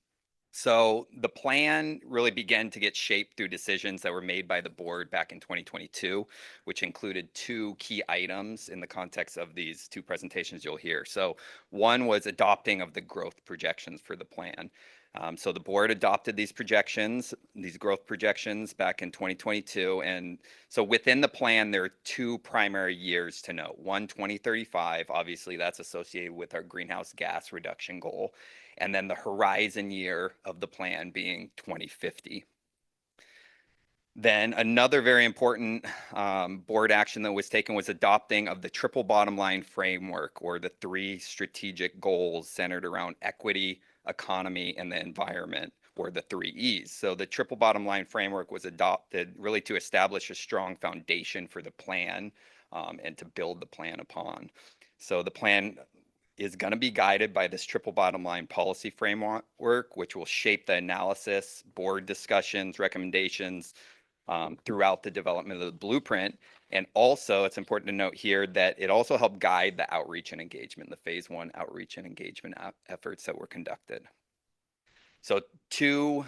So the plan really began to get shaped through decisions that were made by the board back in 2022, which included two key items in the context of these two presentations you'll hear. So one was adopting of the growth projections for the plan. So the board adopted these projections, these growth projections back in 2022. And so within the plan, there are two primary years to note. One, 2035, obviously that's associated with our greenhouse gas reduction goal. And then the horizon year of the plan being 2050. Then another very important board action that was taken was adopting of the triple bottom line framework, or the three strategic goals centered around equity, economy, and the environment, or the 3 E's. So the triple bottom line framework was adopted really to establish a strong foundation for the plan and to build the plan upon. So the plan is going to be guided by this triple bottom line policy framework, which will shape the analysis, board discussions, recommendations throughout the development of the blueprint. And also, it's important to note here that it also helped guide the outreach and engagement, the phase 1 outreach and engagement efforts that were conducted. So two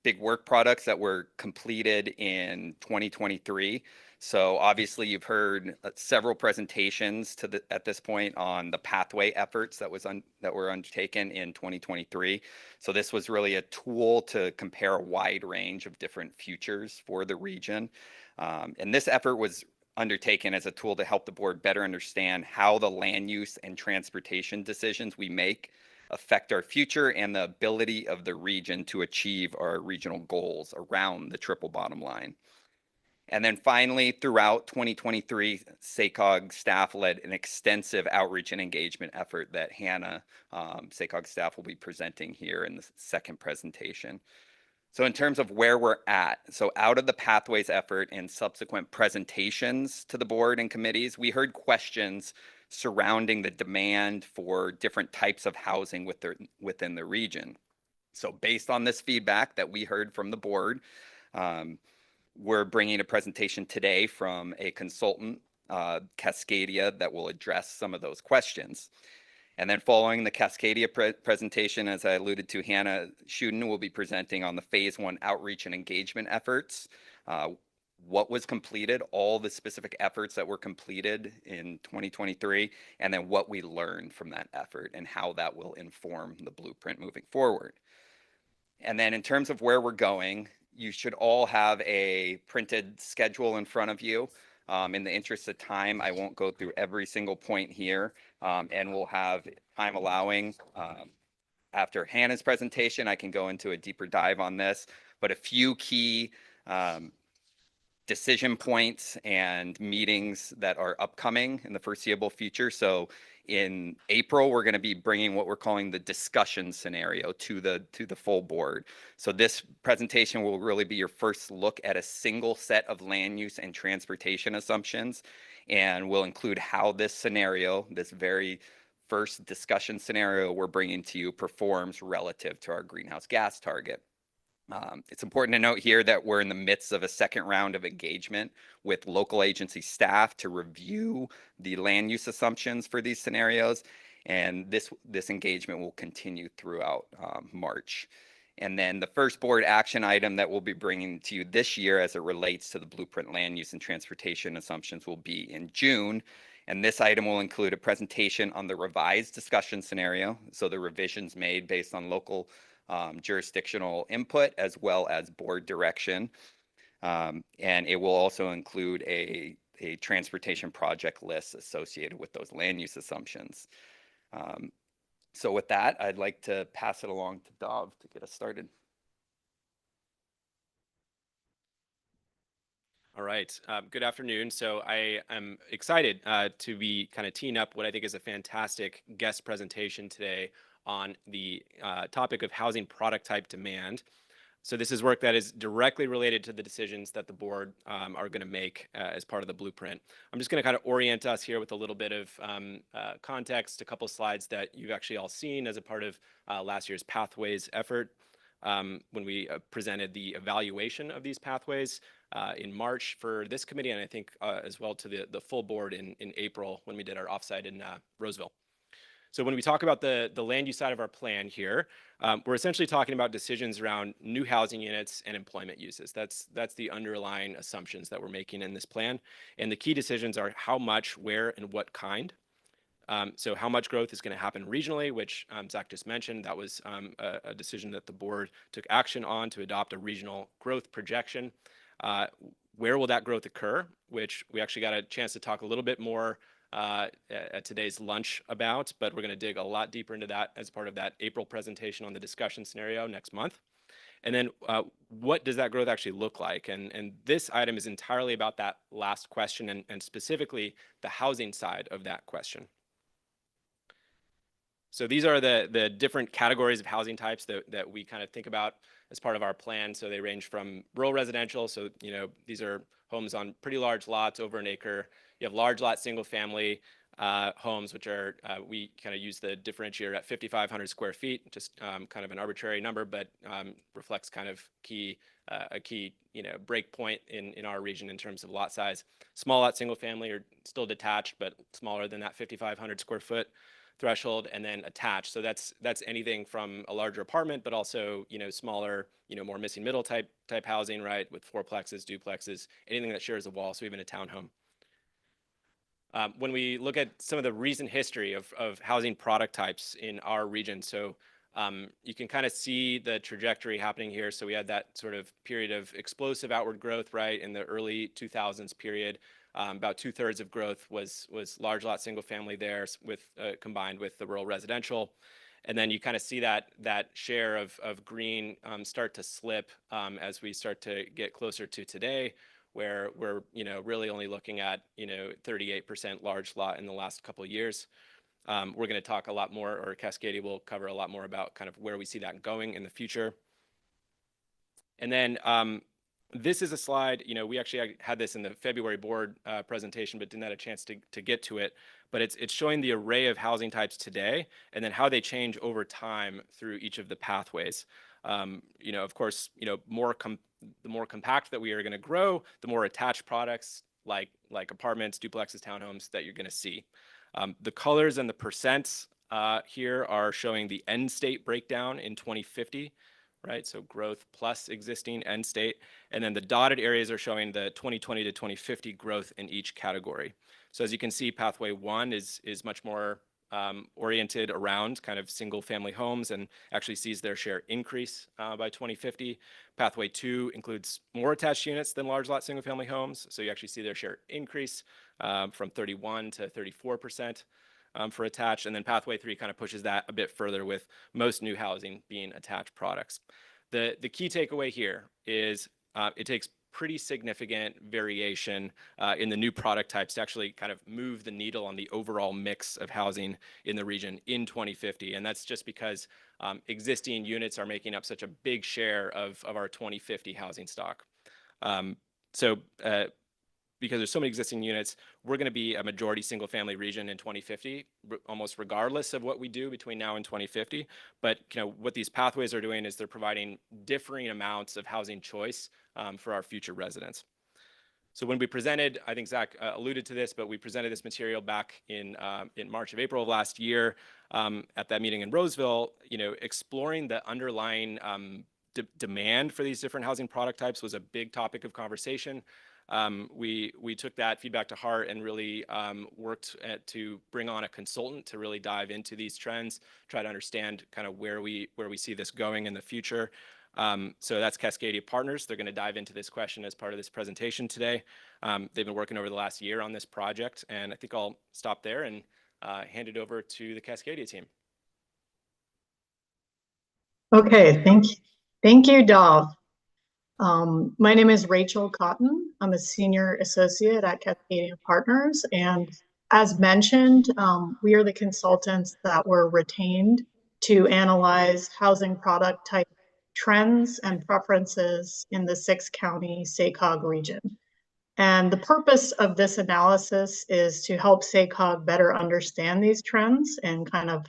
big work products that were completed in 2023. So obviously you've heard several presentations at this point on the pathway efforts that were undertaken in 2023. So this was really a tool to compare a wide range of different futures for the region. And this effort was undertaken as a tool to help the board better understand how the land use and transportation decisions we make affect our future and the ability of the region to achieve our regional goals around the triple bottom line. And then finally, throughout 2023, SACOG staff led an extensive outreach and engagement effort that Hannah, SACOG staff, will be presenting here in the second presentation. So in terms of where we're at, so out of the Pathways effort and subsequent presentations to the board and committees, we heard questions surrounding the demand for different types of housing within the region. So based on this feedback that we heard from the board, we're bringing a presentation today from a consultant, Cascadia, that will address some of those questions. And then following the Cascadia presentation, as I alluded to, Hannah Schuden will be presenting on the phase 1 outreach and engagement efforts, what was completed, all the specific efforts that were completed in 2023, and then what we learned from that effort and how that will inform the blueprint moving forward. And then in terms of where we're going, you should all have a printed schedule in front of you. In the interest of time, I won't go through every single point here, and we'll have time allowing. After Hannah's presentation, I can go into a deeper dive on this, but a few key decision points and meetings that are upcoming in the foreseeable future. So in April, we're going to be bringing what we're calling the discussion scenario to the full board. So this presentation will really be your first look at a single set of land use and transportation assumptions, and will include how this scenario, this very first discussion scenario we're bringing to you, performs relative to our greenhouse gas target. It's important to note here that we're in the midst of a second round of engagement with local agency staff to review the land use assumptions for these scenarios. And this engagement will continue throughout March. And then the first board action item that we'll be bringing to you this year as it relates to the blueprint land use and transportation assumptions will be in June. And this item will include a presentation on the revised discussion scenario. So the revisions made based on local jurisdictional input as well as board direction. And it will also include a transportation project list associated with those land use assumptions. So with that, I'd like to pass it along to Dov to get us started. All right. Good afternoon. So I am excited to be kind of teeing up what I think is a fantastic guest presentation today on the topic of housing product type demand. So this is work that is directly related to the decisions that the board are going to make as part of the blueprint. I'm just going to kind of orient us here with a little bit of context, a couple slides that you've actually all seen as a part of last year's Pathways effort. When we presented the evaluation of these pathways in March for this committee, and I think as well to the full board in April when we did our offsite in Roseville. So when we talk about the land use side of our plan here, we're essentially talking about decisions around new housing units and employment uses. That's the underlying assumptions that we're making in this plan. And the key decisions are how much, where, and what kind. So how much growth is going to happen regionally, which Zach just mentioned. That was a decision that the board took action on to adopt a regional growth projection. Where will that growth occur, which we actually got a chance to talk a little bit more at today's lunch about, but we're going to dig a lot deeper into that as part of that April presentation on the discussion scenario next month. And then what does that growth actually look like? And this item is entirely about that last question and specifically the housing side of that question. So these are the different categories of housing types that we kind of think about as part of our plan. So they range from rural residential. So, you know, these are homes on pretty large lots, over an acre. You have large lot, single family homes, which are, we kind of use the differentiator at 5,500 square feet, just kind of an arbitrary number, but reflects kind of a key, you know, break point in our region in terms of lot size. Small lot, single family are still detached, but smaller than that 5,500 square foot threshold, and then attached. So that's anything from a larger apartment, but also, you know, smaller, you know, more missing middle type housing, right? With fourplexes, duplexes, anything that shares a wall. So even a townhome. When we look at some of the recent history of housing product types in our region, so you can kind of see the trajectory happening here. So we had that sort of period of explosive outward growth, right, in the early 2000s period. About 2/3 of growth was large lot single family there with combined with the rural residential. And then you kind of see that share of green start to slip as we start to get closer to today, where we're, you know, really only looking at, you know, 38% large lot in the last couple of years. We're going to talk a lot more, or Cascadia will cover a lot more about kind of where we see that going in the future. And then this is a slide, you know, we actually had this in the February board presentation, but didn't have a chance to get to it. But it's showing the array of housing types today and then how they change over time through each of the pathways. You know, of course, you know, the more compact that we are going to grow, the more attached products like apartments, duplexes, townhomes that you're going to see. The colors and the percents here are showing the end state breakdown in 2050. Right, so growth plus existing end state, and then the dotted areas are showing the 2020 to 2050 growth in each category. So as you can see, pathway 1 is much more oriented around kind of single family homes and actually sees their share increase by 2050. Pathway 2 includes more attached units than large lot single family homes, so you actually see their share increase from 31 to 34%. For attached, and then pathway 3 kind of pushes that a bit further with most new housing being attached products. The key takeaway here is it takes pretty significant variation in the new product types to actually kind of move the needle on the overall mix of housing in the region in 2050. And that's just because existing units are making up such a big share of our 2050 housing stock. Because there's so many existing units, we're going to be a majority single family region in 2050, almost regardless of what we do between now and 2050. But you know what these pathways are doing is they're providing differing amounts of housing choice for our future residents. So when we presented, I think Zach alluded to this, but we presented this material back in March of April of last year at that meeting in Roseville. You know, exploring the underlying demand for these different housing product types was a big topic of conversation. We took that feedback to heart and really worked to bring on a consultant to really dive into these trends, try to understand kind of where we see this going in the future. So that's Cascadia Partners. They're going to dive into this question as part of this presentation today. They've been working over the last year on this project, and I think I'll stop there and hand it over to the Cascadia team. Okay, thank you, Dolph. My name is Rachel Cotton. I'm a senior associate at Cascadia Partners. And as mentioned, we are the consultants that were retained to analyze housing product type trends and preferences in the 6-county SACOG region. And the purpose of this analysis is to help SACOG better understand these trends and kind of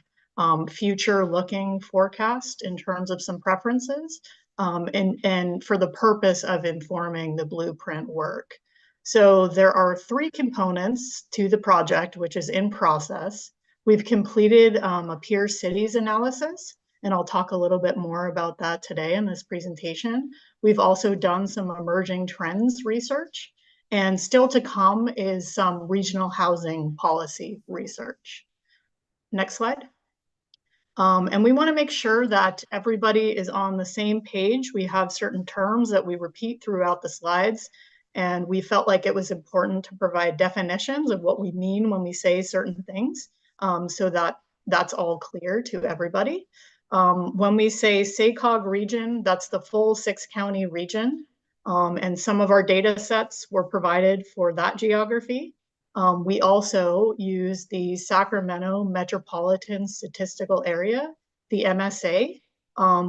future looking forecast in terms of some preferences, and for the purpose of informing the blueprint work. So there are 3 components to the project, which is in process. We've completed a peer cities analysis, and I'll talk a little bit more about that today in this presentation. We've also done some emerging trends research, and still to come is some regional housing policy research. Next slide. And we want to make sure that everybody is on the same page. We have certain terms that we repeat throughout the slides, and we felt like it was important to provide definitions of what we mean when we say certain things, so that that's all clear to everybody. When we say SACOG region, that's the full 6-county region, and some of our data sets were provided for that geography. We also use the Sacramento Metropolitan Statistical Area, the MSA,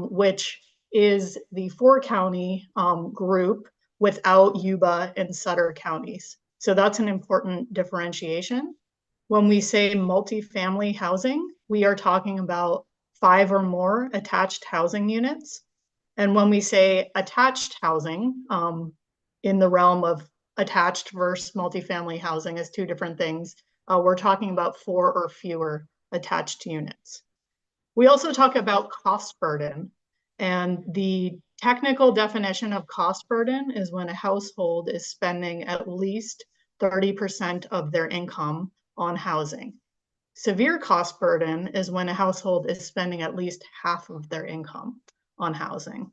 which is the 4-county group without Yuba and Sutter counties. So that's an important differentiation. When we say multifamily housing, we are talking about 5 or more attached housing units. And when we say attached housing, in the realm of attached versus multifamily housing is 2 different things. We're talking about 4 or fewer attached units. We also talk about cost burden, and the technical definition of cost burden is when a household is spending at least 30% of their income on housing. Severe cost burden is when a household is spending at least half of their income on housing.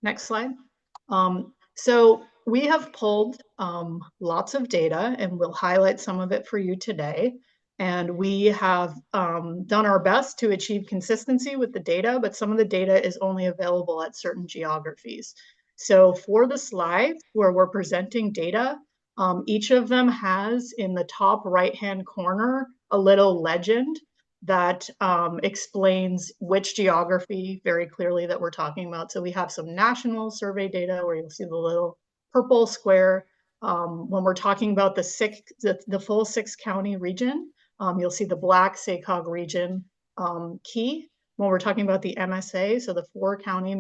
Next slide. So we have pulled lots of data, and we'll highlight some of it for you today. And we have done our best to achieve consistency with the data, but some of the data is only available at certain geographies. So for the slides where we're presenting data, each of them has in the top right-hand corner a little legend that explains which geography very clearly that we're talking about. So we have some national survey data where you'll see the little purple square. When we're talking about the full 6-county region, you'll see the black SACOG region key. When we're talking about the MSA, so the 4-county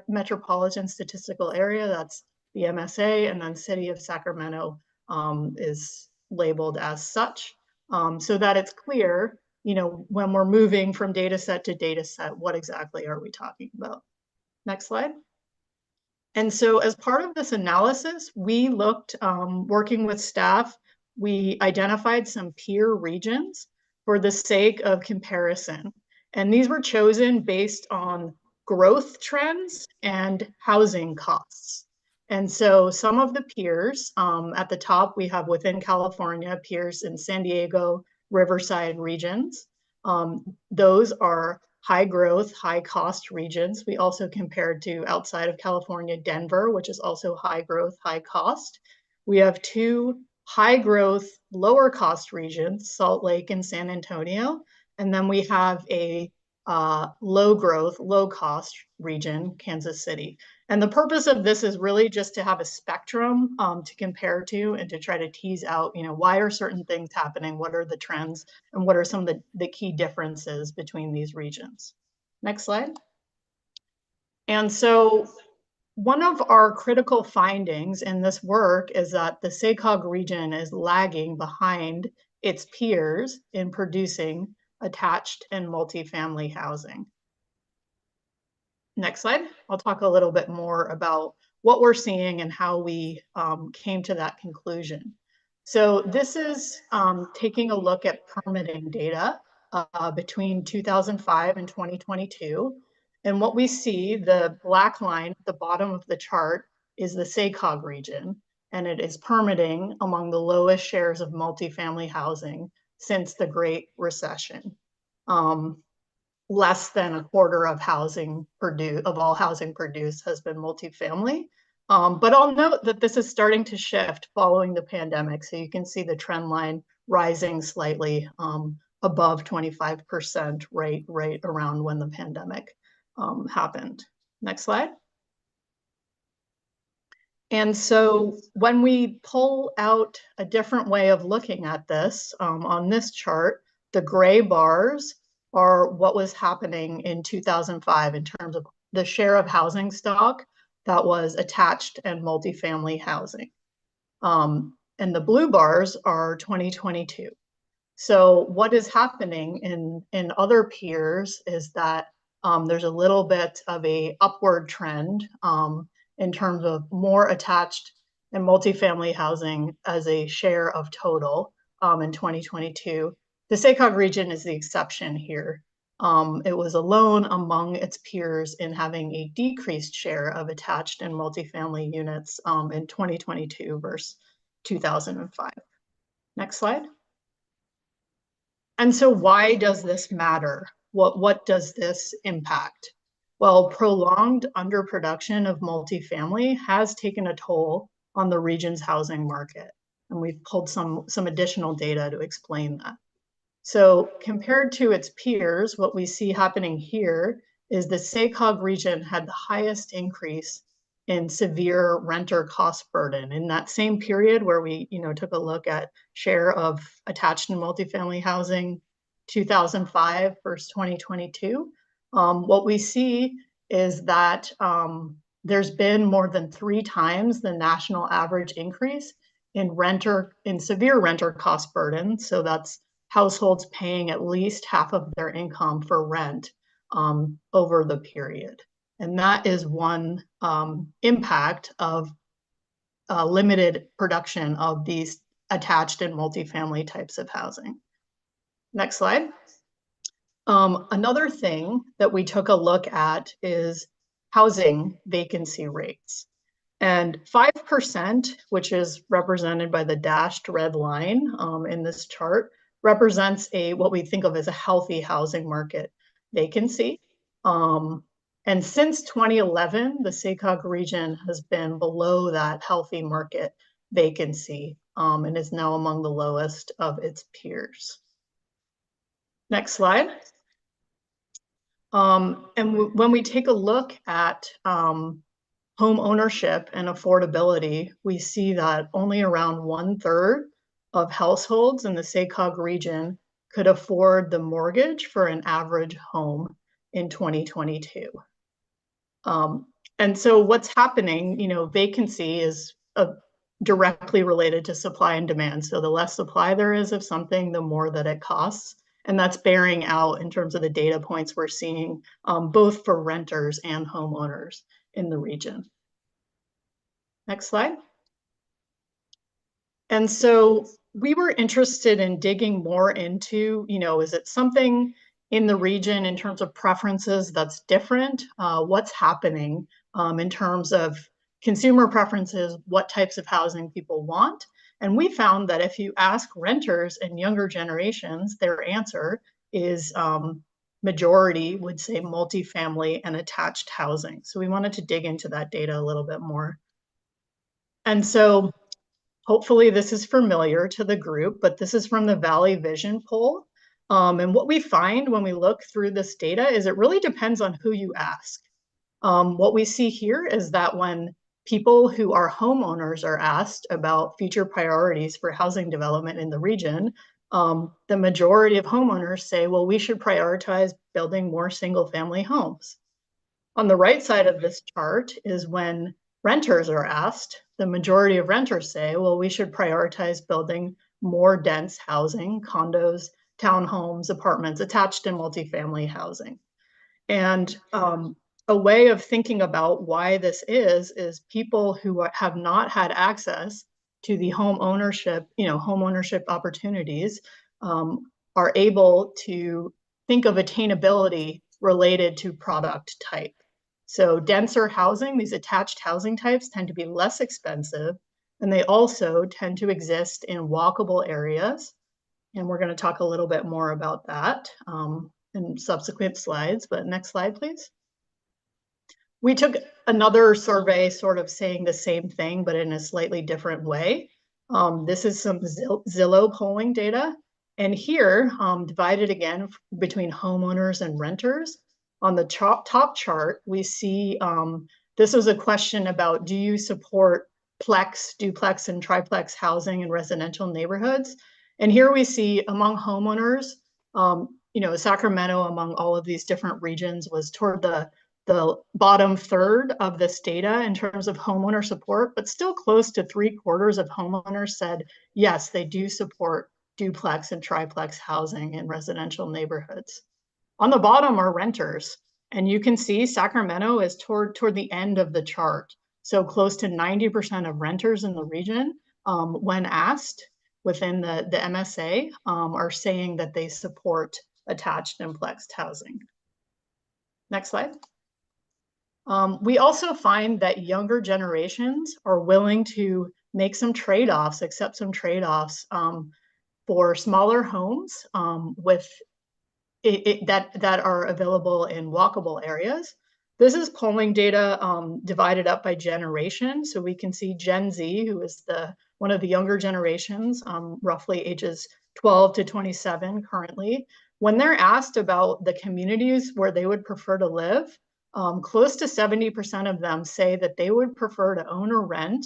metropolitan statistical area, that's the MSA, and then City of Sacramento is labeled as such, so that it's clear, you know, when we're moving from data set to data set, what exactly are we talking about? Next slide. And so as part of this analysis, we looked, working with staff, we identified some peer regions for the sake of comparison. And these were chosen based on growth trends and housing costs. And so some of the peers, at the top, we have within California, peers in San Diego, Riverside regions. Those are high growth, high cost regions. We also compared to outside of California, Denver, which is also high growth, high cost. We have 2 high growth, lower cost regions, Salt Lake and San Antonio. And then we have a low growth, low cost region, Kansas City. And the purpose of this is really just to have a spectrum to compare to and to try to tease out, you know, why are certain things happening? What are the trends? And what are some of the key differences between these regions? Next slide. And so one of our critical findings in this work is that the SACOG region is lagging behind its peers in producing attached and multifamily housing. Next slide. I'll talk a little bit more about what we're seeing and how we came to that conclusion. So this is taking a look at permitting data between 2005 and 2022. And what we see, the black line at the bottom of the chart is the SACOG region, and it is permitting among the lowest shares of multifamily housing since the Great Recession. less than a quarter of all housing produced has been multifamily. But I'll note that this is starting to shift following the pandemic. So you can see the trend line rising slightly above 25% right around when the pandemic happened. Next slide. And so when we pull out a different way of looking at this, on this chart, the gray bars are what was happening in 2005 in terms of the share of housing stock that was attached and multifamily housing. And the blue bars are 2022. So what is happening in other peers is that there's a little bit of a upward trend in terms of more attached and multifamily housing as a share of total in 2022. The SACOG region is the exception here. It was alone among its peers in having a decreased share of attached and multifamily units in 2022 versus 2005. Next slide. And so why does this matter? What does this impact? Well, prolonged underproduction of multifamily has taken a toll on the region's housing market. And we've pulled some additional data to explain that. So compared to its peers, what we see happening here is the SACOG region had the highest increase in severe renter cost burden. In that same period where we took a look at share of attached and multifamily housing, 2005 versus 2022, what we see is that there's been more than 3 times the national average increase in severe renter cost burden. So that's households paying at least half of their income for rent over the period. And that is one impact of limited production of these attached and multifamily types of housing. Next slide. Another thing that we took a look at is housing vacancy rates. And 5%, which is represented by the dashed red line in this chart, represents what we think of as a healthy housing market vacancy. And since 2011, the SACOG region has been below that healthy market vacancy and is now among the lowest of its peers. Next slide. And when we take a look at home ownership and affordability, we see that only around 1/3 of households in the SACOG region could afford the mortgage for an average home in 2022. And so what's happening, vacancy is directly related to supply and demand. So the less supply there is of something, the more that it costs. And that's bearing out in terms of the data points we're seeing, both for renters and homeowners in the region. Next slide. And so we were interested in digging more into, is it something in the region in terms of preferences that's different? What's happening in terms of consumer preferences, what types of housing people want? And we found that if you ask renters and younger generations, their answer is majority would say multifamily and attached housing. So we wanted to dig into that data a little bit more. And so hopefully this is familiar to the group, but this is from the Valley Vision poll. And what we find when we look through this data is it really depends on who you ask. What we see here is that when people who are homeowners are asked about future priorities for housing development in the region, the majority of homeowners say, well, we should prioritize building more single-family homes. On the right side of this chart is when renters are asked, the majority of renters say, well, we should prioritize building more dense housing, condos, townhomes, apartments, attached and multifamily housing. And a way of thinking about why this is people who have not had access to the home ownership opportunities are able to think of attainability related to product type. So denser housing, these attached housing types tend to be less expensive, and they also tend to exist in walkable areas. And we're going to talk a little bit more about that in subsequent slides, but next slide, please. We took another survey sort of saying the same thing, but in a slightly different way. This is some Zillow polling data. And here, divided again between homeowners and renters. On the top chart, we see this was a question about, do you support plex, duplex, and triplex housing in residential neighborhoods? And here we see among homeowners, Sacramento among all of these different regions was toward the bottom third of this data in terms of homeowner support, but still close to 3/4 of homeowners said, yes, they do support duplex and triplex housing in residential neighborhoods. On the bottom are renters, and you can see Sacramento is toward the end of the chart. So close to 90% of renters in the region, when asked within the MSA, are saying that they support attached and plexed housing. Next slide. We also find that younger generations are willing to make some trade-offs, accept some trade-offs for smaller homes that are available in walkable areas. This is polling data divided up by generation. So we can see Gen Z, who is one of the younger generations, roughly ages 12 to 27 currently. When they're asked about the communities where they would prefer to live, close to 70% of them say that they would prefer to own or rent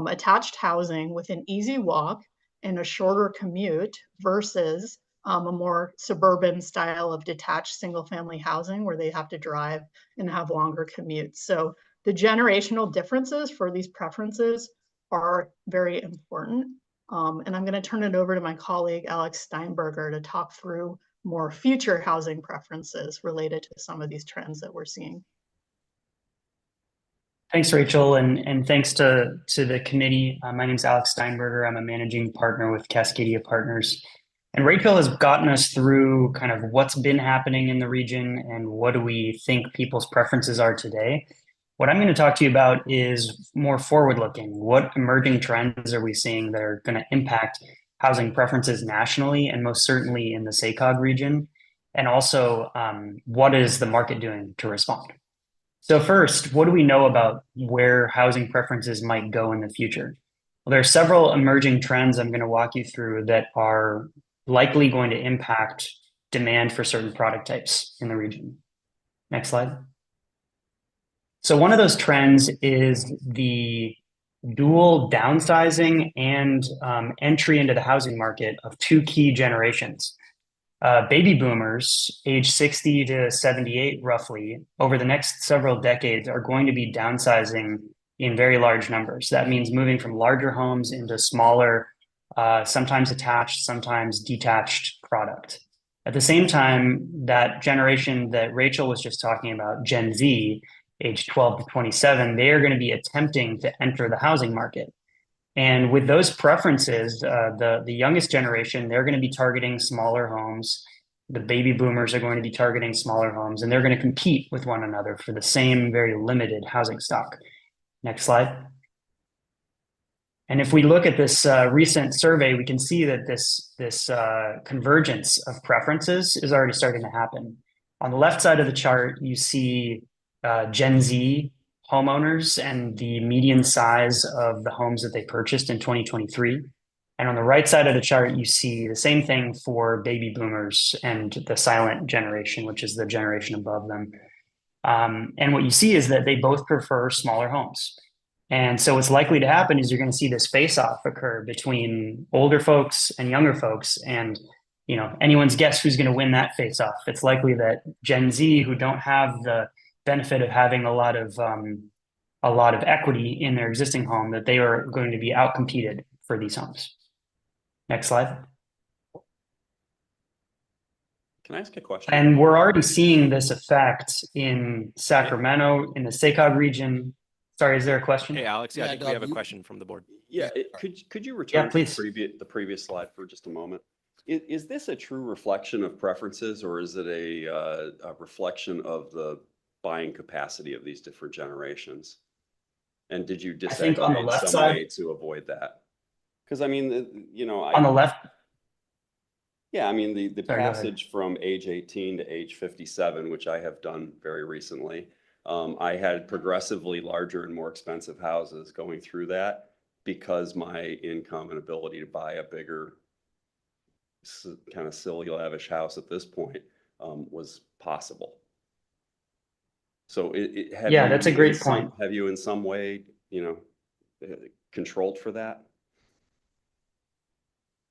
attached housing with an easy walk and a shorter commute versus a more suburban style of detached single-family housing where they have to drive and have longer commutes. So the generational differences for these preferences are very important. And I'm going to turn it over to my colleague, Alex Steinberger, to talk through more future housing preferences related to some of these trends that we're seeing. Thanks, Rachel, and thanks to the committee. My name is Alex Steinberger. I'm a managing partner with Cascadia Partners. And Rachel has gotten us through kind of what's been happening in the region and what do we think people's preferences are today. What I'm going to talk to you about is more forward-looking. What emerging trends are we seeing that are going to impact housing preferences nationally and most certainly in the SACOG region? And also, what is the market doing to respond? So first, what do we know about where housing preferences might go in the future? Well, there are several emerging trends I'm going to walk you through that are likely going to impact demand for certain product types in the region. Next slide. So one of those trends is the dual downsizing and entry into the housing market of two key generations. Baby boomers, age 60 to 78 roughly, over the next several decades are going to be downsizing in very large numbers. That means moving from larger homes into smaller, sometimes attached, sometimes detached product. At the same time, that generation that Rachel was just talking about, Gen Z, age 12 to 27, they are going to be attempting to enter the housing market. And with those preferences, the youngest generation, they're going to be targeting smaller homes. The baby boomers are going to be targeting smaller homes, and they're going to compete with one another for the same very limited housing stock. Next slide. And if we look at this recent survey, we can see that this convergence of preferences is already starting to happen. On the left side of the chart, you see Gen Z homeowners and the median size of the homes that they purchased in 2023. And on the right side of the chart, you see the same thing for baby boomers and the silent generation, which is the generation above them. And what you see is that they both prefer smaller homes. And so what's likely to happen is you're going to see this face-off occur between older folks and younger folks. And anyone's guess who's going to win that face-off. It's likely that Gen Z, who don't have the benefit of having a lot of equity in their existing home, that they are going to be outcompeted for these homes. Next slide. Can I ask a question? And we're already seeing this effect in Sacramento, in the SACOG region. Sorry, is there a question? Hey, Alex, I think we have a Doug, question from the board. Yeah, could you return to please. the previous slide for just a moment? Is this a true reflection of preferences, or is it a reflection of the buying capacity of these different generations? And did you think on the disaggregate left some side- way to avoid that? Because I mean, On the left? Yeah, I mean, the Sorry, go ahead. passage from age 18 to age 57, which I have done very recently, I had progressively larger and more expensive houses going through that because my income and ability to buy a bigger, kind of silly, lavish house at this point was possible. So Yeah, that's a great point. Have you in some way, controlled for that?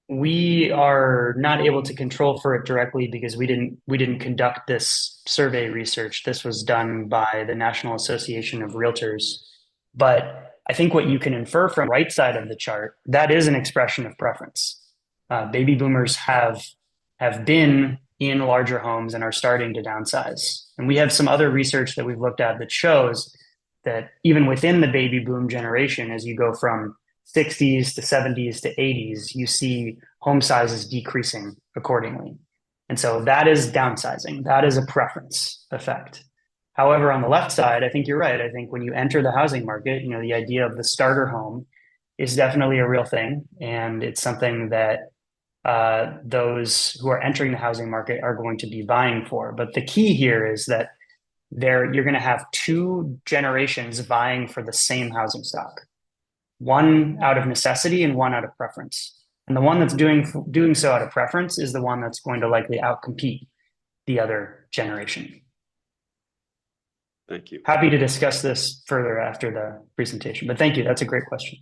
We are not able to control for it directly because we didn't conduct this survey research. This was done by the National Association of Realtors. But I think what you can infer from the right side of the chart, that is an expression of preference. Baby boomers have been in larger homes and are starting to downsize. And we have some other research that we've looked at that shows that even within the baby boom generation, as you go from 60s to 70s to 80s, you see home sizes decreasing accordingly. And so that is downsizing. That is a preference effect. However, on the left side, I think you're right. I think when you enter the housing market, the idea of the starter home is definitely a real thing. And it's something that those who are entering the housing market are going to be buying for. But the key here is that you're going to have two generations vying for the same housing stock. One out of necessity and one out of preference. And the one that's doing so out of preference is the one that's going to likely outcompete the other generation. Thank you. Happy to discuss this further after the presentation, but thank you. That's a great question.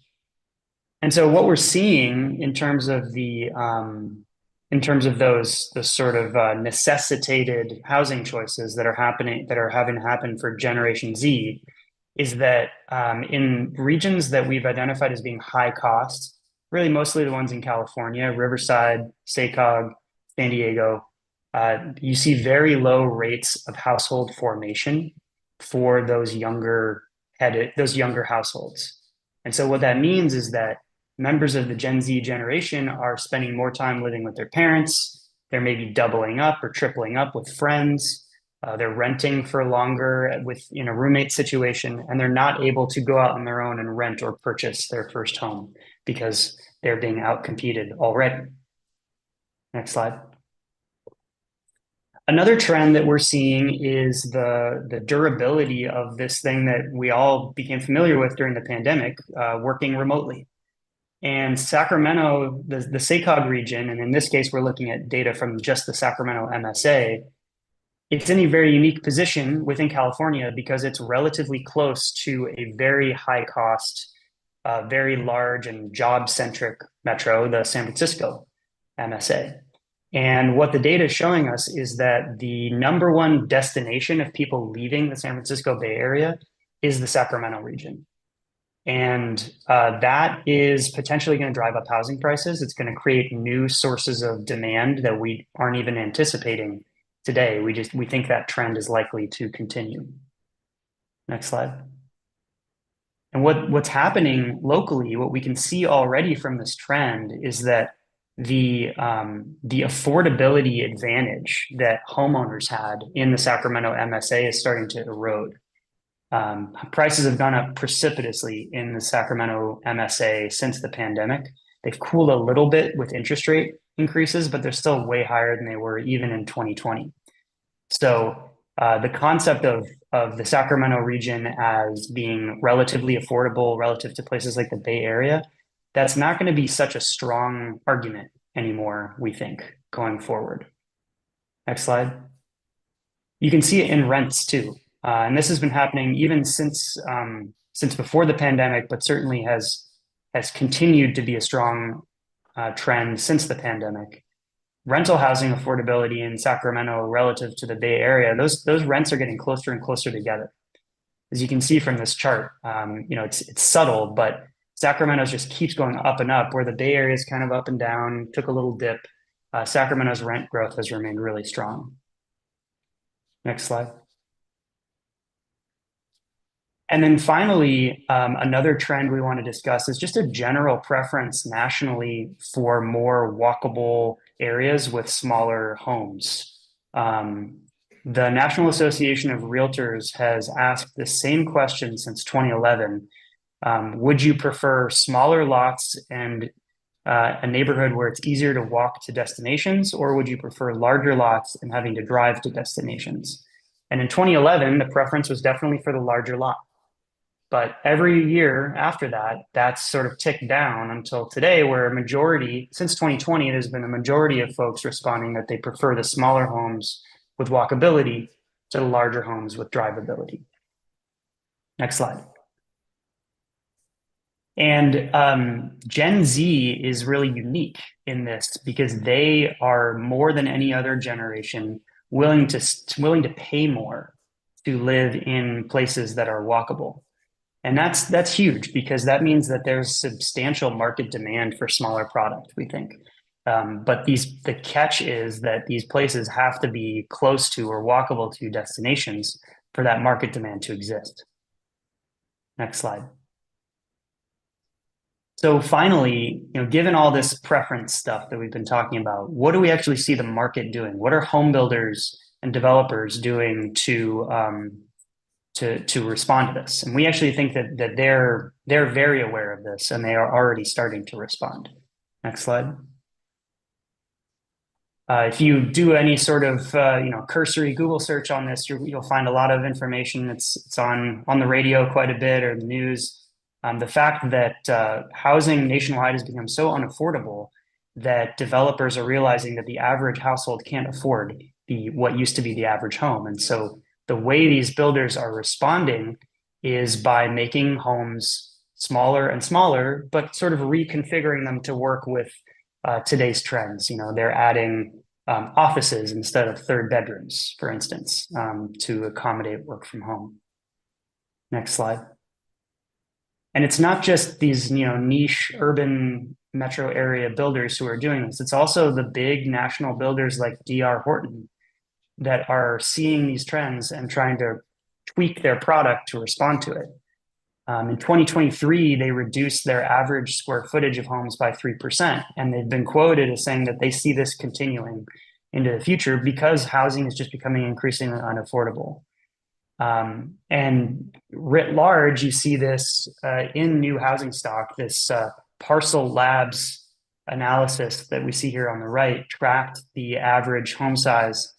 And so what we're seeing in terms of those sort of necessitated housing choices that are having to happen for Generation Z, is that in regions that we've identified as being high cost, really mostly the ones in California, Riverside, SACOG, San Diego, you see very low rates of household formation for those younger households. And so what that means is that members of the Gen Z generation are spending more time living with their parents. They're maybe doubling up or tripling up with friends. They're renting for longer in a roommate situation, and they're not able to go out on their own and rent or purchase their first home because they're being outcompeted already. Next slide. Another trend that we're seeing is the durability of this thing that we all became familiar with during the pandemic, working remotely. And Sacramento, the SACOG region, and in this case, we're looking at data from just the Sacramento MSA, it's in a very unique position within California because it's relatively close to a very high cost, very large and job-centric metro, the San Francisco MSA. And what the data is showing us is that the number one destination of people leaving the San Francisco Bay Area is the Sacramento region. And that is potentially going to drive up housing prices. It's going to create new sources of demand that we aren't even anticipating today. We think that trend is likely to continue. Next slide. And what's happening locally, what we can see already from this trend is that the affordability advantage that homeowners had in the Sacramento MSA is starting to erode. Prices have gone up precipitously in the Sacramento MSA since the pandemic. They've cooled a little bit with interest rate increases, but they're still way higher than they were even in 2020. So the concept of the Sacramento region as being relatively affordable relative to places like the Bay Area, that's not going to be such a strong argument anymore, we think, going forward. Next slide. You can see it in rents too. And this has been happening even since before the pandemic, but certainly has continued to be a strong trend since the pandemic. Rental housing affordability in Sacramento relative to the Bay Area, those rents are getting closer and closer together. As you can see from this chart, it's subtle, but Sacramento just keeps going up and up, where the Bay Area is kind of up and down, took a little dip. Sacramento's rent growth has remained really strong. Next slide. And then finally, another trend we want to discuss is just a general preference nationally for more walkable areas with smaller homes. The National Association of Realtors has asked the same question since 2011. Would you prefer smaller lots and a neighborhood where it's easier to walk to destinations, or would you prefer larger lots and having to drive to destinations? And in 2011, the preference was definitely for the larger lot. But every year after that, that's sort of ticked down until today, where a majority, since 2020, there's been a majority of folks responding that they prefer the smaller homes with walkability to the larger homes with drivability. Next slide. And Gen Z is really unique in this because they are more than any other generation willing to pay more to live in places that are walkable. And that's huge because that means that there's substantial market demand for smaller product, we think. But the catch is that these places have to be close to or walkable to destinations for that market demand to exist. Next slide. So finally, given all this preference stuff that we've been talking about, what do we actually see the market doing? What are home builders and developers doing to respond to this? And we actually think that they're very aware of this and they are already starting to respond. Next slide. If you do any sort of cursory Google search on this, you'll find a lot of information. It's on the radio quite a bit or the news. The fact that housing nationwide has become so unaffordable that developers are realizing that the average household can't afford what used to be the average home. And so the way these builders are responding is by making homes smaller and smaller, but sort of reconfiguring them to work with today's trends. They're adding offices instead of third bedrooms, for instance, to accommodate work from home. Next slide. And it's not just these niche urban metro area builders who are doing this. It's also the big national builders like D.R. Horton that are seeing these trends and trying to tweak their product to respond to it. In 2023, they reduced their average square footage of homes by 3%. And they've been quoted as saying that they see this continuing into the future because housing is just becoming increasingly unaffordable. And writ large, you see this in new housing stock, this Parcel Labs analysis that we see here on the right tracked the average home size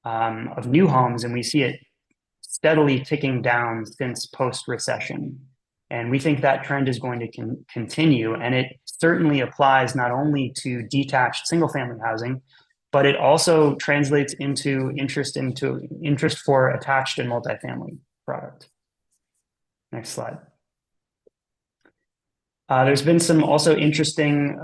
of new homes, and we see it steadily ticking down since post-recession. And we think that trend is going to continue, and it certainly applies not only to detached single-family housing, but it also translates into interest for attached and multifamily product. Next slide. There's been some also interesting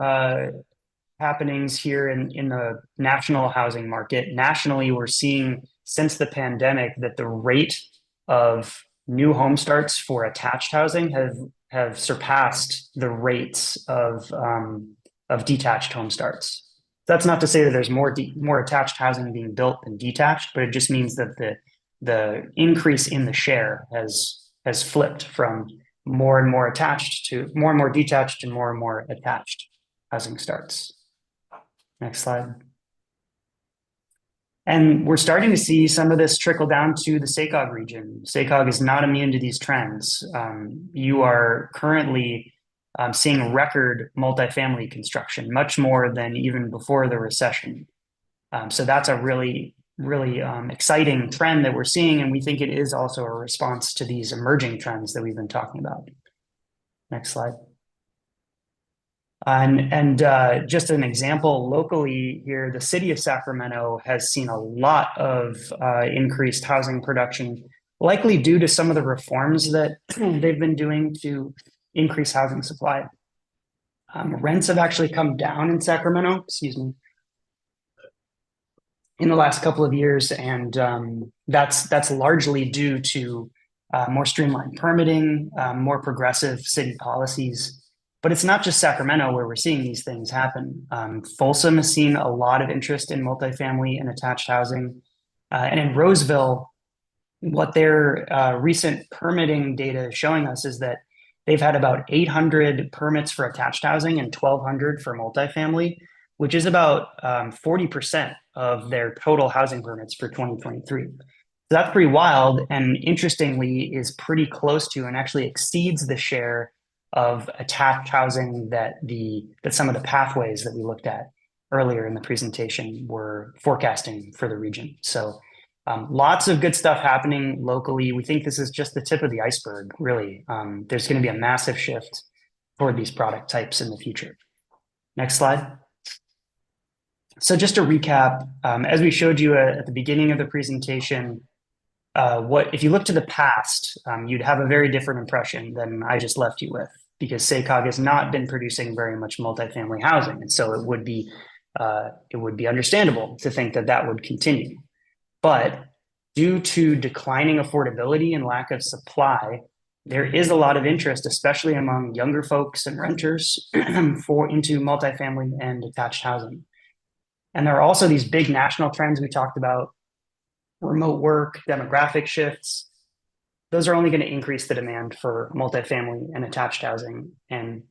happenings here in the national housing market. Nationally, we're seeing since the pandemic that the rate of new home starts for attached housing have surpassed the rates of detached home starts. That's not to say that there's more attached housing being built than detached, but it just means that the increase in the share has flipped from more and more attached to more and more detached and more attached housing starts. Next slide. And we're starting to see some of this trickle down to the SACOG region. SACOG is not immune to these trends. You are currently seeing record multifamily construction, much more than even before the recession. So that's a really exciting trend that we're seeing, and we think it is also a response to these emerging trends that we've been talking about. Next slide. And just an example locally here, the city of Sacramento has seen a lot of increased housing production, likely due to some of the reforms that they've been doing to increase housing supply. Rents have actually come down in Sacramento, in the last couple of years, and that's largely due to more streamlined permitting, more progressive city policies. But it's not just Sacramento where we're seeing these things happen. Folsom has seen a lot of interest in multifamily and attached housing. And in Roseville, what their recent permitting data is showing us is that they've had about 800 permits for attached housing and 1,200 for multifamily, which is about 40% of their total housing permits for 2023. So that's pretty wild, and interestingly is pretty close to and actually exceeds the share of attached housing that some of the pathways that we looked at earlier in the presentation were forecasting for the region. So lots of good stuff happening locally. We think this is just the tip of the iceberg, really. There's going to be a massive shift toward these product types in the future. Next slide. So just to recap, as we showed you at the beginning of the presentation, if you look to the past, you'd have a very different impression than I just left you with, because SACOG has not been producing very much multifamily housing. And so it would be understandable to think that that would continue. But due to declining affordability and lack of supply, there is a lot of interest, especially among younger folks and renters into multifamily and attached housing. And there are also these big national trends we talked about: remote work, demographic shifts. Those are only going to increase the demand for multifamily and attached housing. And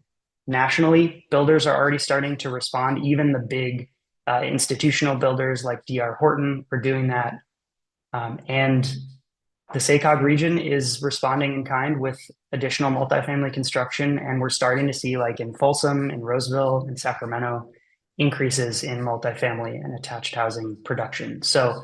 nationally, builders are already starting to respond. Even the big institutional builders like D.R. Horton are doing that. And the SACOG region is responding in kind with additional multifamily construction. And we're starting to see, like in Folsom, in Roseville, in Sacramento, increases in multifamily and attached housing production. So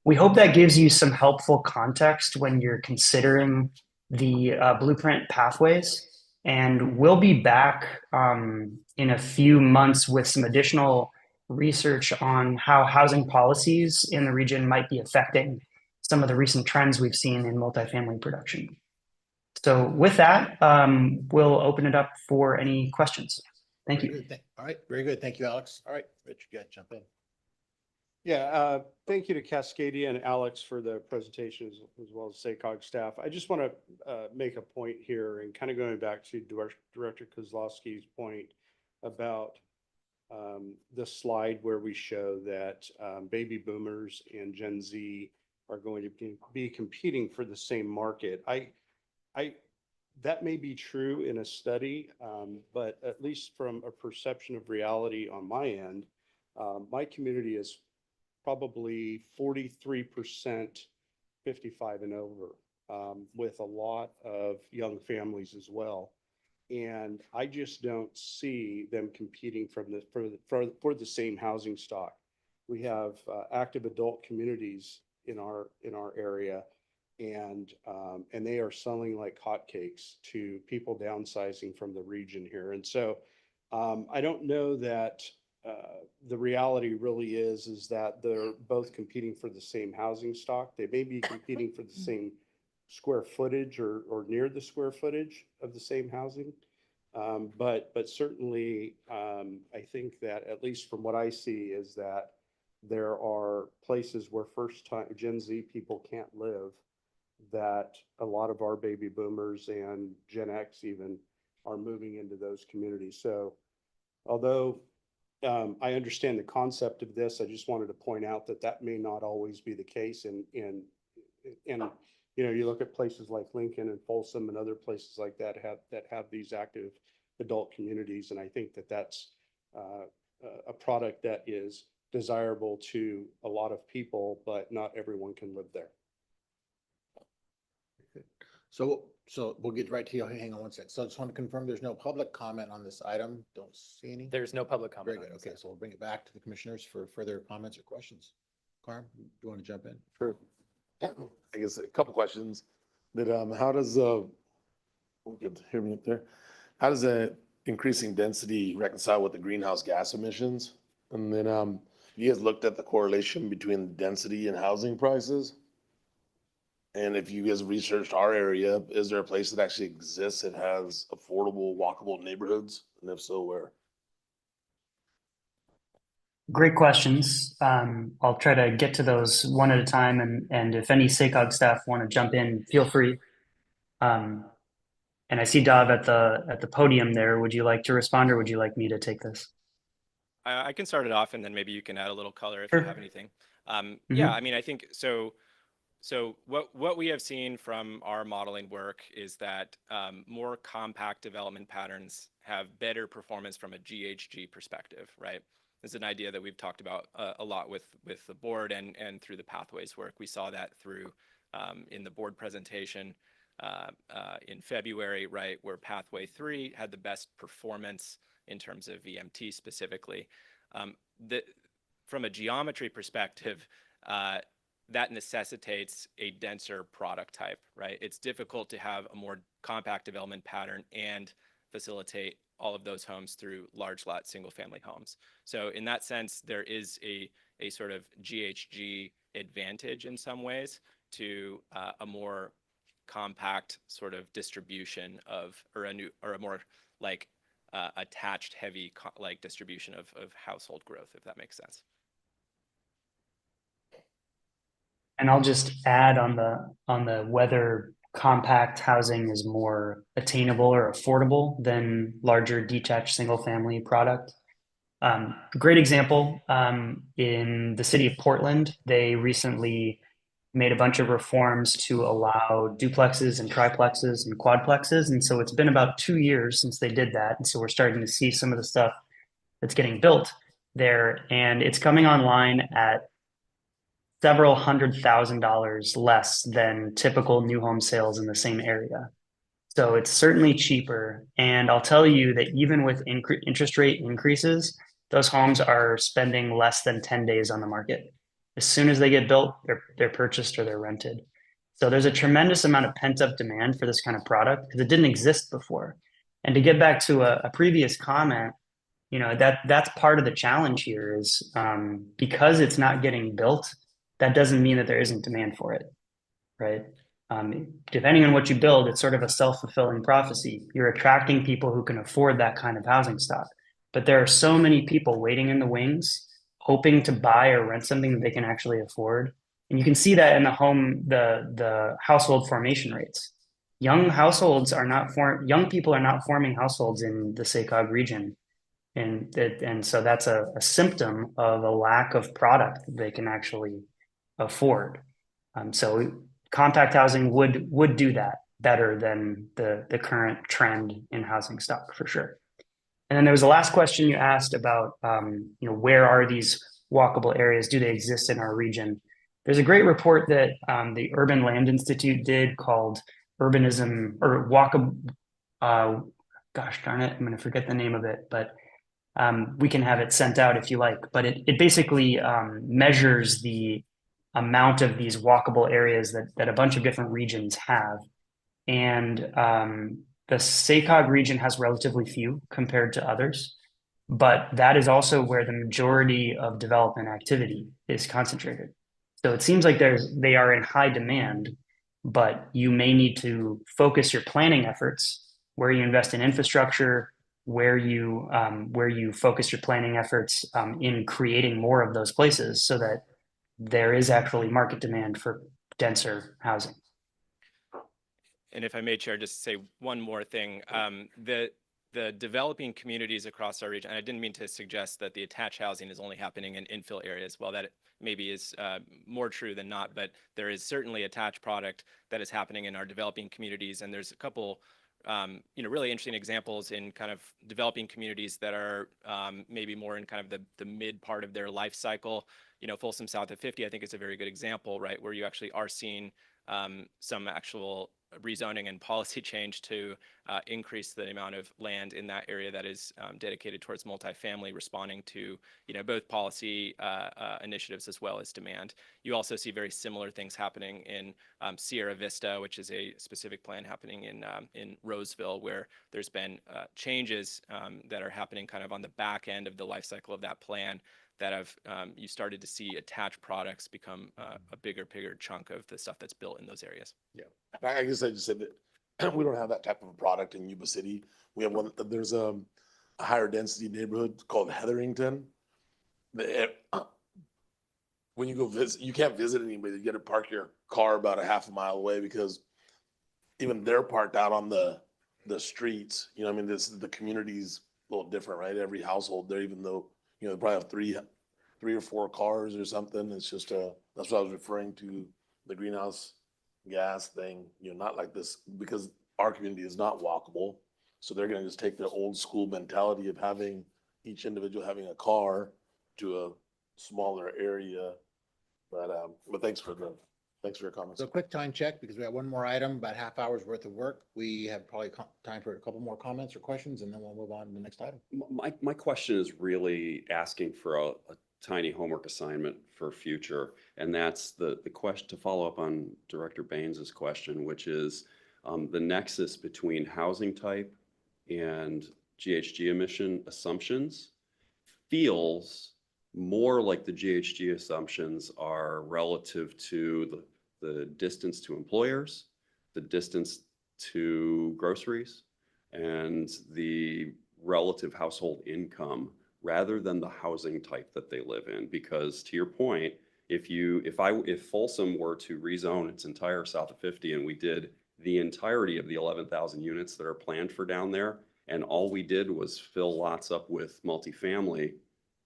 we hope that gives you some helpful context when you're considering the blueprint pathways. And we'll be back in a few months with some additional research on how housing policies in the region might be affecting some of the recent trends we've seen in multifamily production. So with that, we'll open it up for any questions. Thank you. All right, very good. Thank you, Alex. All right, Rich, you got to jump in. Yeah, thank you to Cascadia and Alex for the presentation as well as SACOG staff. I just want to make a point here, and kind of going back to Director Kozlowski's point about the slide where we show that baby boomers and Gen Z are going to be competing for the same market. That may be true in a study, but at least from a perception of reality on my end, my community is probably 43% 55 and over, with a lot of young families as well. And I just don't see them competing for the same housing stock. We have active adult communities in our area, and they are selling like hotcakes to people downsizing from the region here. And so I don't know that the reality really is that they're both competing for the same housing stock. They may be competing for the same square footage or near the square footage of the same housing. But certainly I think that, at least from what I see, is that there are places where first-time Gen Z people can't live, that a lot of our baby boomers and Gen X even are moving into those communities. So although I understand the concept of this, I just wanted to point out that may not always be the case. And you look at places like Lincoln and Folsom and other places like that have these active adult communities. And I think that's a product that is desirable to a lot of people, but not everyone can live there. So we'll get right to you. Hang on one sec. So I just want to confirm there's no public comment on this item. Don't see any. There's no public comment. Very good. Okay, so we'll bring it back to the commissioners for further comments or questions. Carm, do you want to jump in? Sure. I guess a couple questions. But how does hear me up there? How does the increasing density reconcile with the greenhouse gas emissions? And then you guys looked at the correlation between density and housing prices? And if you guys researched our area, is there a place that actually exists that has affordable, walkable neighborhoods? And if so, where? Great questions. I'll try to get to those one at a time, and if any SACOG staff want to jump in, feel free. And I see Dav at the podium there. Would you like to respond, or would you like me to take this? I can start it off, and then maybe you can add a little color if Sure. you have anything. Yeah, I mean, I think so. So what we have seen from our modeling work is that more compact development patterns have better performance from a GHG perspective, right? This is an idea that we've talked about a lot with the board and through the pathways work. We saw that through in the board presentation. in February, right, where Pathway 3 had the best performance in terms of VMT specifically. From a geometry perspective, that necessitates a denser product type, right? It's difficult to have a more compact development pattern and facilitate all of those homes through large lot single family homes. So in that sense, there is a sort of GHG advantage in some ways to a more compact sort of distribution of, or a more like attached heavy like distribution of household growth, if that makes sense. And I'll just add on the whether compact housing is more attainable or affordable than larger detached single family product. Great example, in the city of Portland, they recently made a bunch of reforms to allow duplexes and triplexes and quadplexes. And so it's been about 2 years since they did that. And so we're starting to see some of the stuff that's getting built there, and it's coming online at several $100,000 less than typical new home sales in the same area. So it's certainly cheaper. And I'll tell you that even with interest rate increases, those homes are spending less than 10 days on the market. As soon as they get built, they're purchased or they're rented. So there's a tremendous amount of pent-up demand for this kind of product because it didn't exist before. And to get back to a previous comment, that's part of the challenge here is because it's not getting built, that doesn't mean that there isn't demand for it, right? Depending on what you build, it's sort of a self-fulfilling prophecy. You're attracting people who can afford that kind of housing stock. But there are so many people waiting in the wings, hoping to buy or rent something that they can actually afford. And you can see that in the household formation rates. Young people are not forming households in the SACOG region. And so that's a symptom of a lack of product that they can actually afford. So compact housing would do that better than the current trend in housing stock for sure. And then there was the last question you asked about, where are these walkable areas? Do they exist in our region? There's a great report that the Urban Land Institute did called Urbanism or Walkable. Gosh darn it, I'm going to forget the name of it, but we can have it sent out if you like. But it basically measures the amount of these walkable areas that a bunch of different regions have. And the SACOG region has relatively few compared to others, but that is also where the majority of development activity is concentrated. So it seems like they are in high demand, but you may need to focus your planning efforts where you invest in infrastructure, where you focus your planning efforts in creating more of those places so that there is actually market demand for denser housing. And if I may, Chair, just say one more thing. The developing communities across our region, and I didn't mean to suggest that the attached housing is only happening in infill areas. Well, that maybe is more true than not, but there is certainly attached product that is happening in our developing communities. And there's a couple really interesting examples in kind of developing communities that are maybe more in kind of the mid part of their life cycle. Folsom South of 50, I think is a very good example, right, where you actually are seeing some actual rezoning and policy change to increase the amount of land in that area that is dedicated towards multifamily, responding to both policy initiatives as well as demand. You also see very similar things happening in Sierra Vista, which is a specific plan happening in Roseville, where there's been changes that are happening kind of on the back end of the life cycle of that plan that have you started to see attached products become a bigger chunk of the stuff that's built in those areas. Yeah, I guess I just said that we don't have that type of a product in Yuba City. We have one. There's a higher density neighborhood called Heatherington. When you go visit, you can't visit anybody. You got to park your car about a half a mile away because even they're parked out on the streets. The community's a little different, right? Every household there, even though they probably have three or four cars or something. It's just that's what I was referring to, the greenhouse gas thing. Not like this, because our community is not walkable. So they're going to just take the old school mentality of having each individual having a car to a smaller area. But thanks for the Thanks for your comments. So quick time check, because we have one more item, about half hour's worth of work. We have probably time for a couple more comments or questions, and then we'll move on to the next item. My question is really asking for a tiny homework assignment for future. And that's the question, to follow up on Director Baines's question, which is the nexus between housing type and GHG emission assumptions feels more like the GHG assumptions are relative to the distance to employers, the distance to groceries, and the relative household income rather than the housing type that they live in. Because to your point, if Folsom were to rezone its entire south of 50 and we did the entirety of the 11,000 units that are planned for down there, and all we did was fill lots up with multifamily,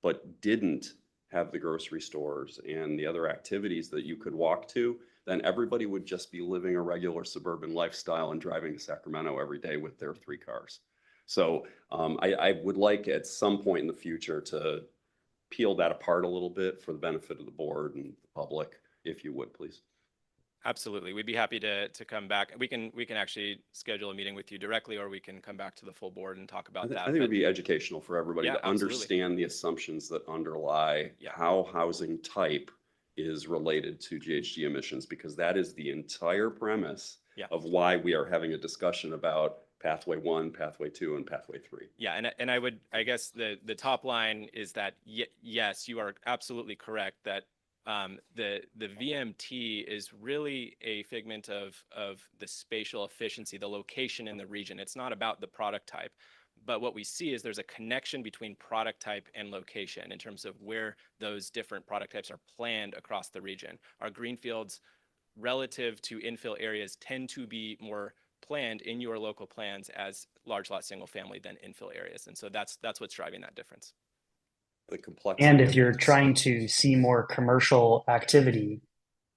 but didn't have the grocery stores and the other activities that you could walk to, then everybody would just be living a regular suburban lifestyle and driving to Sacramento every day with their 3 cars. So I would like at some point in the future to peel that apart a little bit for the benefit of the board and the public, if you would, please. Absolutely. We'd be happy to come back. We can actually schedule a meeting with you directly, or we can come back to the full board and talk about that. I think it would be educational for everybody Yeah, to absolutely. understand the assumptions that underlie how housing type is related to GHG emissions, because that is the entire premise Yeah. of why we are having a discussion about pathway 1, pathway 2, and pathway 3. Yeah, and I guess the top line is that yes, you are absolutely correct that the VMT is really a figment of the spatial efficiency, the location in the region. It's not about the product type. But what we see is there's a connection between product type and location in terms of where those different product types are planned across the region. Our greenfields relative to infill areas tend to be more planned in your local plans as large lot single family than infill areas. And so that's what's driving that difference. The complexity. And if you're trying to see more commercial activity,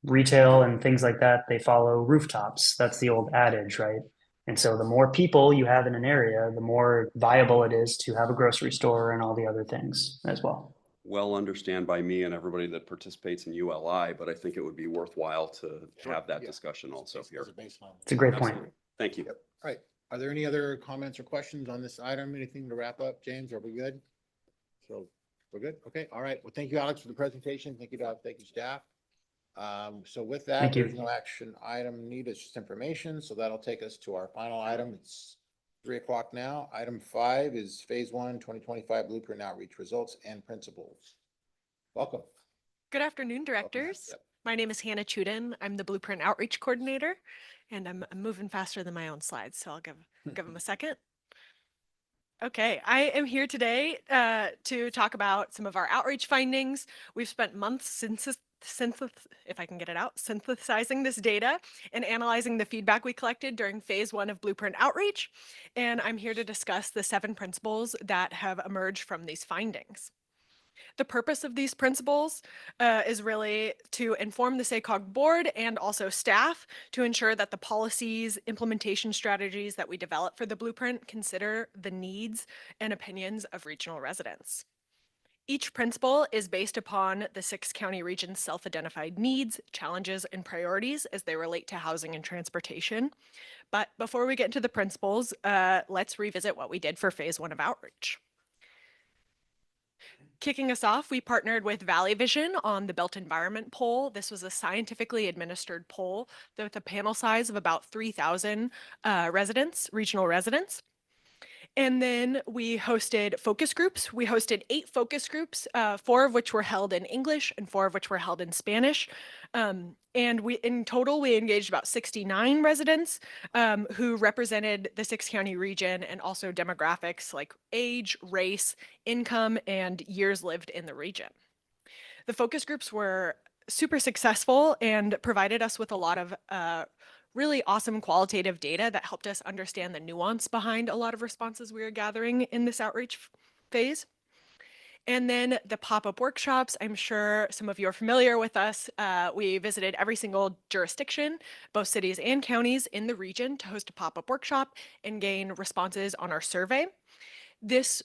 retail and things like that, they follow rooftops. That's the old adage, right? And so the more people you have in an area, the more viable it is to have a grocery store and all the other things as well. Well understand by me and everybody that participates in ULI, but I think it would be worthwhile to have that discussion also here. As a baseline. It's a great point. Absolutely. Thank you. All right. Are there any other comments or questions on this item? Anything to wrap up, James? Are we good? So we're good? Okay. All right. Well, thank you, Alex, for the presentation. Thank you, Doc. Thank you, staff. So with that, Thank you. there's no action item needed, it's just information. So that'll take us to our final item. It's 3:00 now. Item 5 is Phase 1, 2025 Blueprint Outreach Results and Principles. Welcome. Good afternoon, directors. My name is Hannah Chudin. I'm the Blueprint Outreach Coordinator, and I'm moving faster than my own slides, so I'll give them a second. Okay, I am here today to talk about some of our outreach findings. We've spent months synthesizing this data and analyzing the feedback we collected during Phase 1 of Blueprint Outreach. And I'm here to discuss the 7 principles that have emerged from these findings. The purpose of these principles is really to inform the SACOG board and also staff to ensure that the policies, implementation strategies that we develop for the blueprint consider the needs and opinions of regional residents. Each principle is based upon the 6 county region's self-identified needs, challenges, and priorities as they relate to housing and transportation. But before we get into the principles, let's revisit what we did for Phase 1 of outreach. Kicking us off, we partnered with Valley Vision on the Built Environment Poll. This was a scientifically administered poll with a panel size of about 3,000 regional residents. And then we hosted focus groups. We hosted 8 focus groups, 4 of which were held in English and 4 of which were held in Spanish. And in total, we engaged about 69 residents who represented the 6 county region and also demographics like age, race, income, and years lived in the region. The focus groups were super successful and provided us with a lot of really awesome qualitative data that helped us understand the nuance behind a lot of responses we were gathering in this outreach phase. And then the pop-up workshops, I'm sure some of you are familiar with us. We visited every single jurisdiction, both cities and counties in the region to host a pop-up workshop and gain responses on our survey. This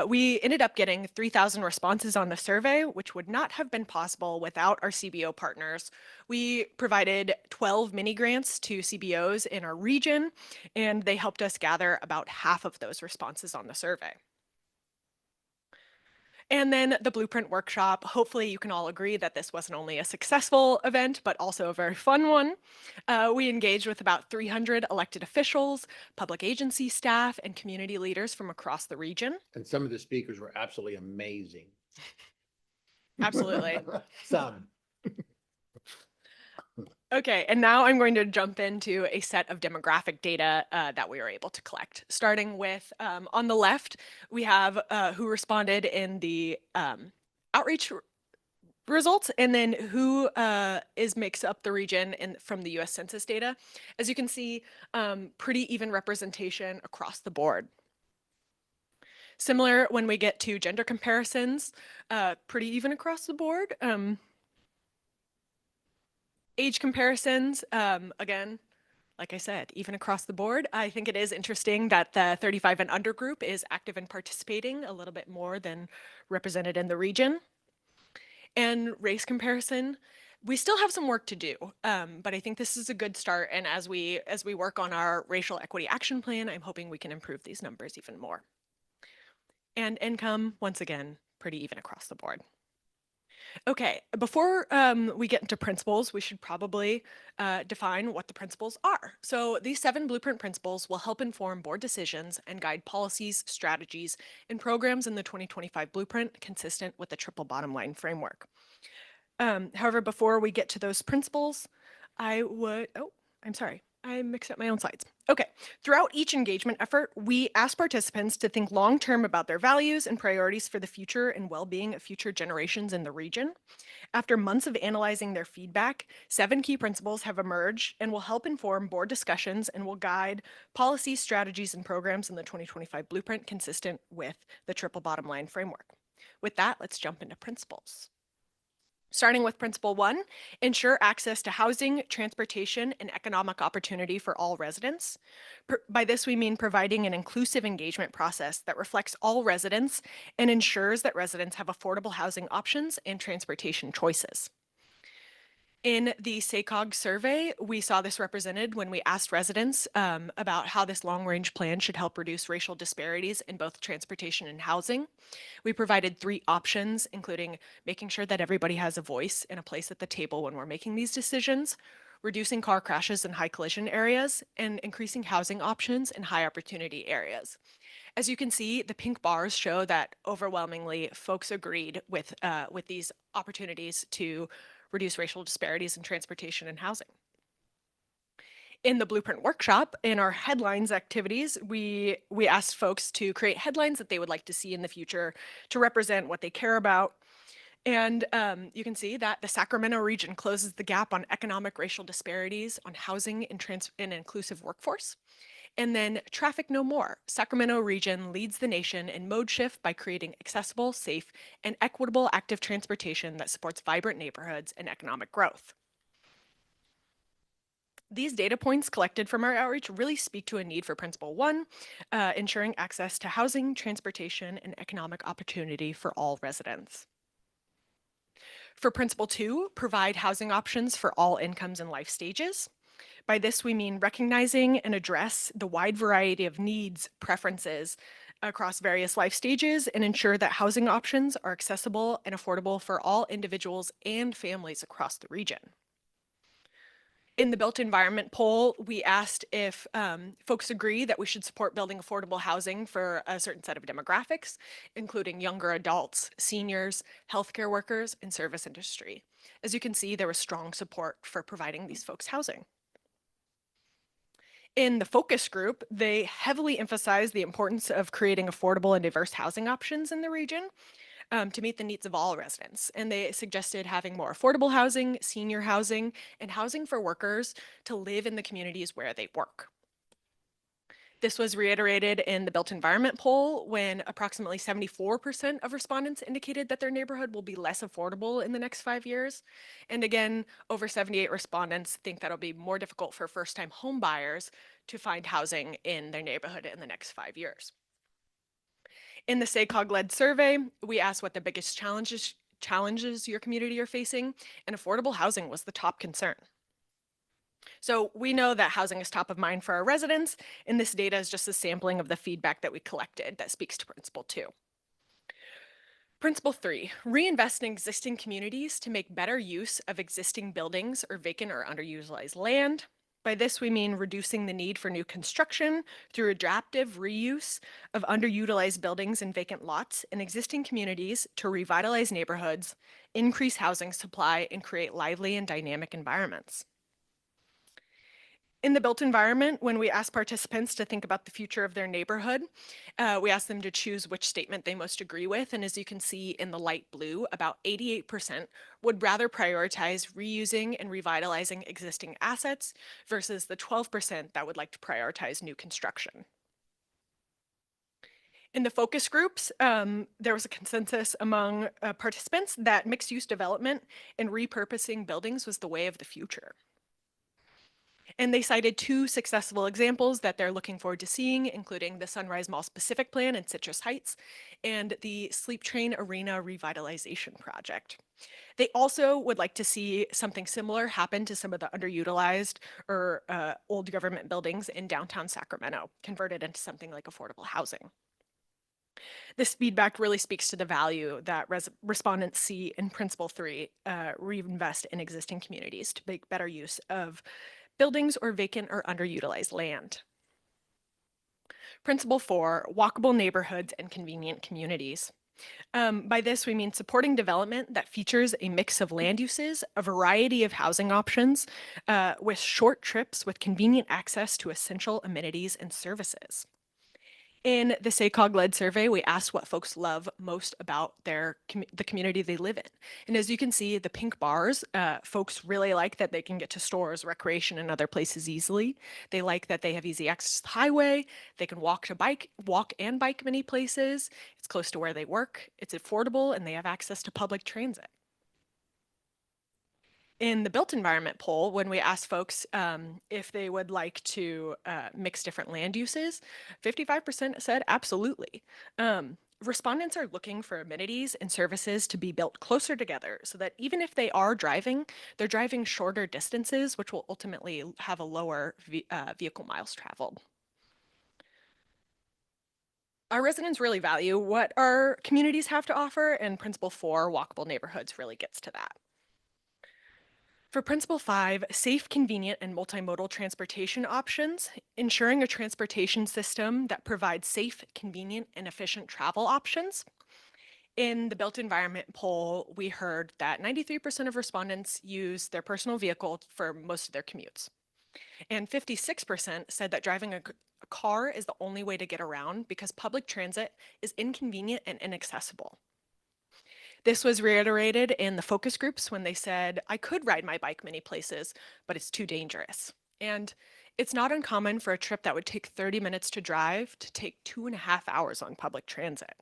we ended up getting 3,000 responses on the survey, which would not have been possible without our CBO partners. We provided 12 mini grants to CBOs in our region, and they helped us gather about half of those responses on the survey. And then the Blueprint Workshop. Hopefully you can all agree that this wasn't only a successful event, but also a very fun one. We engaged with about 300 elected officials, public agency staff, and community leaders from across the region. And some of the speakers were absolutely amazing. Absolutely. Some. Okay, and now I'm going to jump into a set of demographic data that we were able to collect. Starting with, on the left, we have who responded in the outreach results, and then who makes up the region from the US Census data. As you can see, pretty even representation across the board. Similar when we get to gender comparisons, pretty even across the board. Age comparisons, again, like I said, even across the board. I think it is interesting that the 35 and under group is active and participating a little bit more than represented in the region. And race comparison, we still have some work to do, but I think this is a good start. And as we work on our racial equity action plan, I'm hoping we can improve these numbers even more. And income, once again, pretty even across the board. Okay, before we get into principles, we should probably define what the principles are. So these 7 Blueprint principles will help inform board decisions and guide policies, strategies, and programs in the 2025 Blueprint consistent with the triple bottom line framework. However, before we get to those principles, I'm sorry. I mixed up my own slides. Okay, throughout each engagement effort, we ask participants to think long-term about their values and priorities for the future and well-being of future generations in the region. After months of analyzing their feedback, 7 key principles have emerged and will help inform board discussions and will guide policies, strategies, and programs in the 2025 Blueprint consistent with the triple bottom line framework. With that, let's jump into principles. Starting with principle 1, ensure access to housing, transportation, and economic opportunity for all residents. By this, we mean providing an inclusive engagement process that reflects all residents and ensures that residents have affordable housing options and transportation choices. In the SACOG survey, we saw this represented when we asked residents about how this long-range plan should help reduce racial disparities in both transportation and housing. We provided 3 options, including making sure that everybody has a voice and a place at the table when we're making these decisions, reducing car crashes in high collision areas, and increasing housing options in high opportunity areas. As you can see, the pink bars show that overwhelmingly folks agreed with these opportunities to reduce racial disparities in transportation and housing. In the Blueprint Workshop, in our headlines activities, we asked folks to create headlines that they would like to see in the future to represent what they care about. And you can see that the Sacramento region closes the gap on economic racial disparities, on housing and inclusive workforce. And then Traffic No More. Sacramento region leads the nation in mode shift by creating accessible, safe, and equitable active transportation that supports vibrant neighborhoods and economic growth. These data points collected from our outreach really speak to a need for Principle 1, ensuring access to housing, transportation, and economic opportunity for all residents. For Principle 2, provide housing options for all incomes and life stages. By this, we mean recognizing and address the wide variety of needs, preferences across various life stages and ensure that housing options are accessible and affordable for all individuals and families across the region. In the Built Environment poll, we asked if folks agree that we should support building affordable housing for a certain set of demographics, including younger adults, seniors, healthcare workers, and service industry. As you can see, there was strong support for providing these folks housing. In the focus group, they heavily emphasized the importance of creating affordable and diverse housing options in the region to meet the needs of all residents. And they suggested having more affordable housing, senior housing, and housing for workers to live in the communities where they work. This was reiterated in the Built Environment poll when approximately 74% of respondents indicated that their neighborhood will be less affordable in the next 5 years. And again, over 78 respondents think that it'll be more difficult for first-time home buyers to find housing in their neighborhood in the next 5 years. In the SACOG-led survey, we asked what the biggest challenges your community are facing, and affordable housing was the top concern. So we know that housing is top of mind for our residents, and this data is just a sampling of the feedback that we collected that speaks to Principle 2. Principle 3, reinvest in existing communities to make better use of existing buildings or vacant or underutilized land. By this, we mean reducing the need for new construction through adaptive reuse of underutilized buildings and vacant lots in existing communities to revitalize neighborhoods, increase housing supply, and create lively and dynamic environments. In the built environment, when we ask participants to think about the future of their neighborhood, we ask them to choose which statement they most agree with. And as you can see in the light blue, about 88% would rather prioritize reusing and revitalizing existing assets versus the 12% that would like to prioritize new construction. In the focus groups, there was a consensus among participants that mixed use development and repurposing buildings was the way of the future. And they cited 2 successful examples that they're looking forward to seeing, including the Sunrise Mall Specific Plan in Citrus Heights and the Sleep Train Arena Revitalization Project. They also would like to see something similar happen to some of the underutilized or old government buildings in downtown Sacramento, converted into something like affordable housing. This feedback really speaks to the value that respondents see in Principle 3, reinvest in existing communities to make better use of buildings or vacant or underutilized land. Principle 4, walkable neighborhoods and convenient communities. By this, we mean supporting development that features a mix of land uses, a variety of housing options, with short trips with convenient access to essential amenities and services. In the SACOG-led survey, we asked what folks love most about the community they live in. And as you can see, the pink bars, folks really like that they can get to stores, recreation, and other places easily. They like that they have easy access to the highway. They can walk and bike many places. It's close to where they work. It's affordable, and they have access to public transit. In the built environment poll, when we asked folks if they would like to mix different land uses, 55% said absolutely. Respondents are looking for amenities and services to be built closer together so that even if they are driving, they're driving shorter distances, which will ultimately have a lower vehicle miles traveled. Our residents really value what our communities have to offer, and Principle 4, walkable neighborhoods, really gets to that. For Principle 5, safe, convenient, and multimodal transportation options, ensuring a transportation system that provides safe, convenient, and efficient travel options. In the built environment poll, we heard that 93% of respondents use their personal vehicle for most of their commutes. And 56% said that driving a car is the only way to get around because public transit is inconvenient and inaccessible. This was reiterated in the focus groups when they said, I could ride my bike many places, but it's too dangerous. And it's not uncommon for a trip that would take 30 minutes to drive to take 2.5 hours on public transit.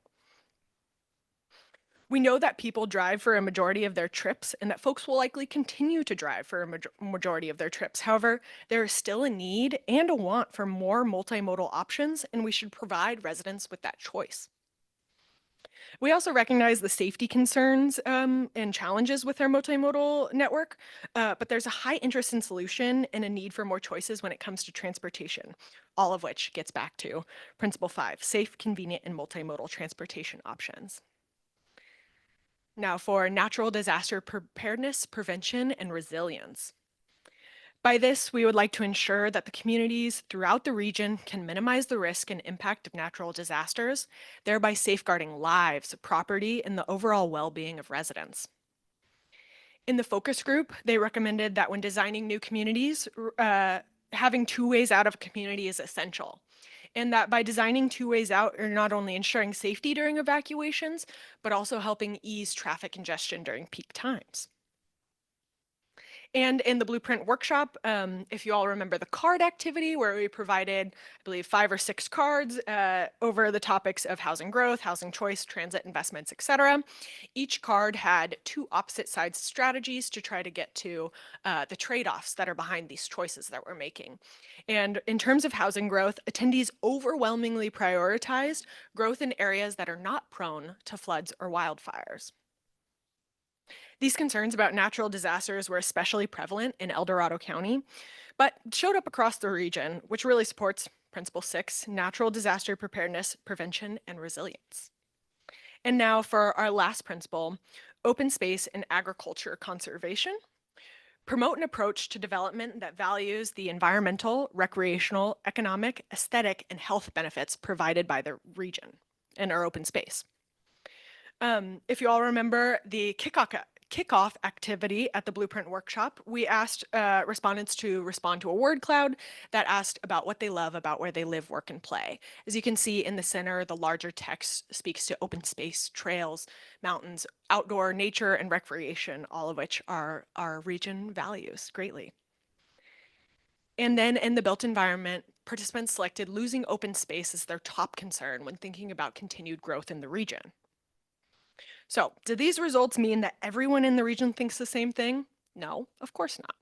We know that people drive for a majority of their trips and that folks will likely continue to drive for a majority of their trips. However, there is still a need and a want for more multimodal options, and we should provide residents with that choice. We also recognize the safety concerns and challenges with our multimodal network, but there's a high interest in solution and a need for more choices when it comes to transportation, all of which gets back to Principle 5, safe, convenient, and multimodal transportation options. Now for natural disaster preparedness, prevention, and resilience. By this, we would like to ensure that the communities throughout the region can minimize the risk and impact of natural disasters, thereby safeguarding lives, property, and the overall well-being of residents. In the focus group, they recommended that when designing new communities, having 2 ways out of a community is essential. And that by designing 2 ways out, you're not only ensuring safety during evacuations, but also helping ease traffic congestion during peak times. And in the Blueprint workshop, if you all remember the card activity where we provided, I believe, 5 or 6 cards over the topics of housing growth, housing choice, transit investments, etc. Each card had 2 opposite sides strategies to try to get to the trade-offs that are behind these choices that we're making. And in terms of housing growth, attendees overwhelmingly prioritized growth in areas that are not prone to floods or wildfires. These concerns about natural disasters were especially prevalent in El Dorado County, but showed up across the region, which really supports Principle 6, Natural Disaster Preparedness, Prevention, and Resilience. And now for our last principle, open space and agriculture conservation. Promote an approach to development that values the environmental, recreational, economic, aesthetic, and health benefits provided by the region and our open space. If you all remember the kickoff activity at the Blueprint workshop, we asked respondents to respond to a word cloud that asked about what they love about where they live, work, and play. As you can see in the center, the larger text speaks to open space, trails, mountains, outdoor nature, and recreation, all of which our region values greatly. And then in the built environment, participants selected losing open space as their top concern when thinking about continued growth in the region. So, do these results mean that everyone in the region thinks the same thing? No, of course not.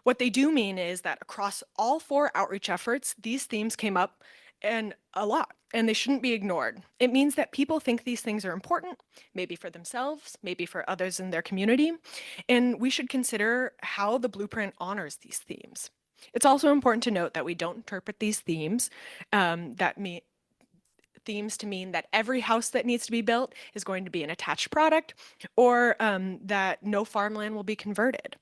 What they do mean is that across all 4 outreach efforts, these themes came up and a lot, and they shouldn't be ignored. It means that people think these things are important, maybe for themselves, maybe for others in their community, and we should consider how the Blueprint honors these themes. It's also important to note that we don't interpret these themes to mean that every house that needs to be built is going to be an attached product, or that no farmland will be converted.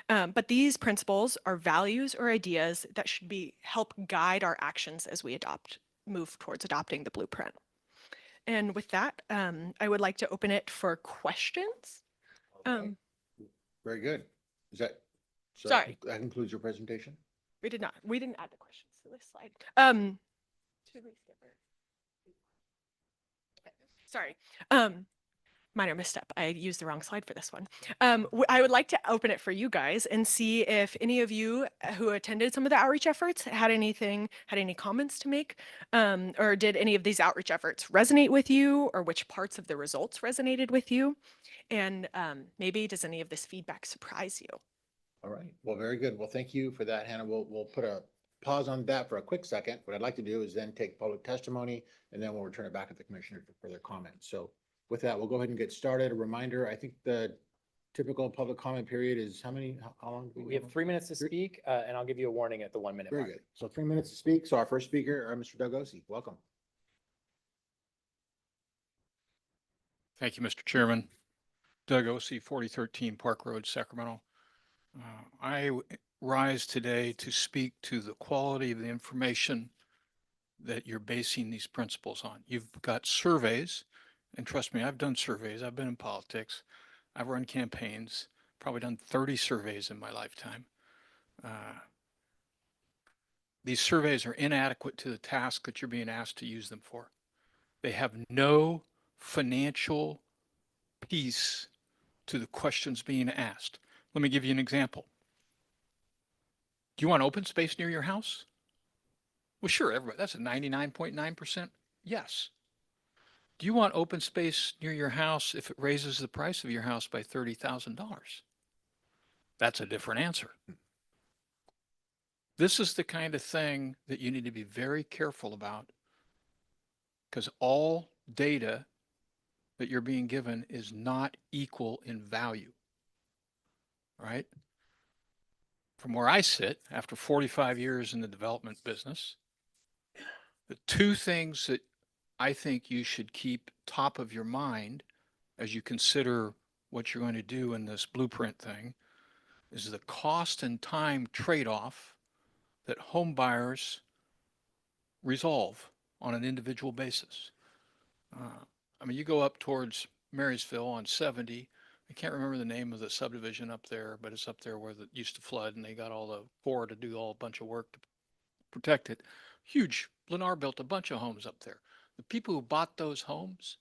But these principles are values or ideas that should help guide our actions as we move towards adopting the Blueprint. And with that, I would like to open it for questions. Very good. Is that, so Sorry. That concludes your presentation? We didn't add the questions to this slide. Should we skip it? Sorry. Minor misstep. I used the wrong slide for this one. I would like to open it for you guys and see if any of you who attended some of the outreach efforts had any comments to make, or did any of these outreach efforts resonate with you, or which parts of the results resonated with you? And maybe does any of this feedback surprise you? All right. Well, very good. Well, thank you for that, Hannah. We'll put a pause on that for a quick second. What I'd like to do is then take public testimony, and then we'll return it back to the commissioner for further comments. So with that, we'll go ahead and get started. A reminder, I think the typical public comment period is how long? We have 3 minutes to speak, and I'll give you a warning at the 1 minute Very mark. good. So 3 minutes to speak. So our first speaker, Mr. Doug Ossie, welcome. Thank you, Mr. Chairman. Doug Ossie, 4013 Park Road, Sacramento. I rise today to speak to the quality of the information that you're basing these principles on. You've got surveys, and trust me, I've done surveys. I've been in politics. I've run campaigns, probably done 30 surveys in my lifetime. These surveys are inadequate to the task that you're being asked to use them for. They have no financial piece to the questions being asked. Let me give you an example. Do you want open space near your house? Well, sure, everybody, that's a 99.9% yes. Do you want open space near your house if it raises the price of your house by $30,000? That's a different answer. This is the kind of thing that you need to be very careful about, because all data that you're being given is not equal in value, right? From where I sit, after 45 years in the development business, the 2 things that I think you should keep top of your mind as you consider what you're going to do in this Blueprint thing is the cost and time trade-off that home buyers resolve on an individual basis. I mean, you go up towards Marysville on 70. I can't remember the name of the subdivision up there, but it's up there where it used to flood, and they got all the Corps to do a bunch of work to protect it. Huge. Lennar built a bunch of homes up there. The people who bought those homes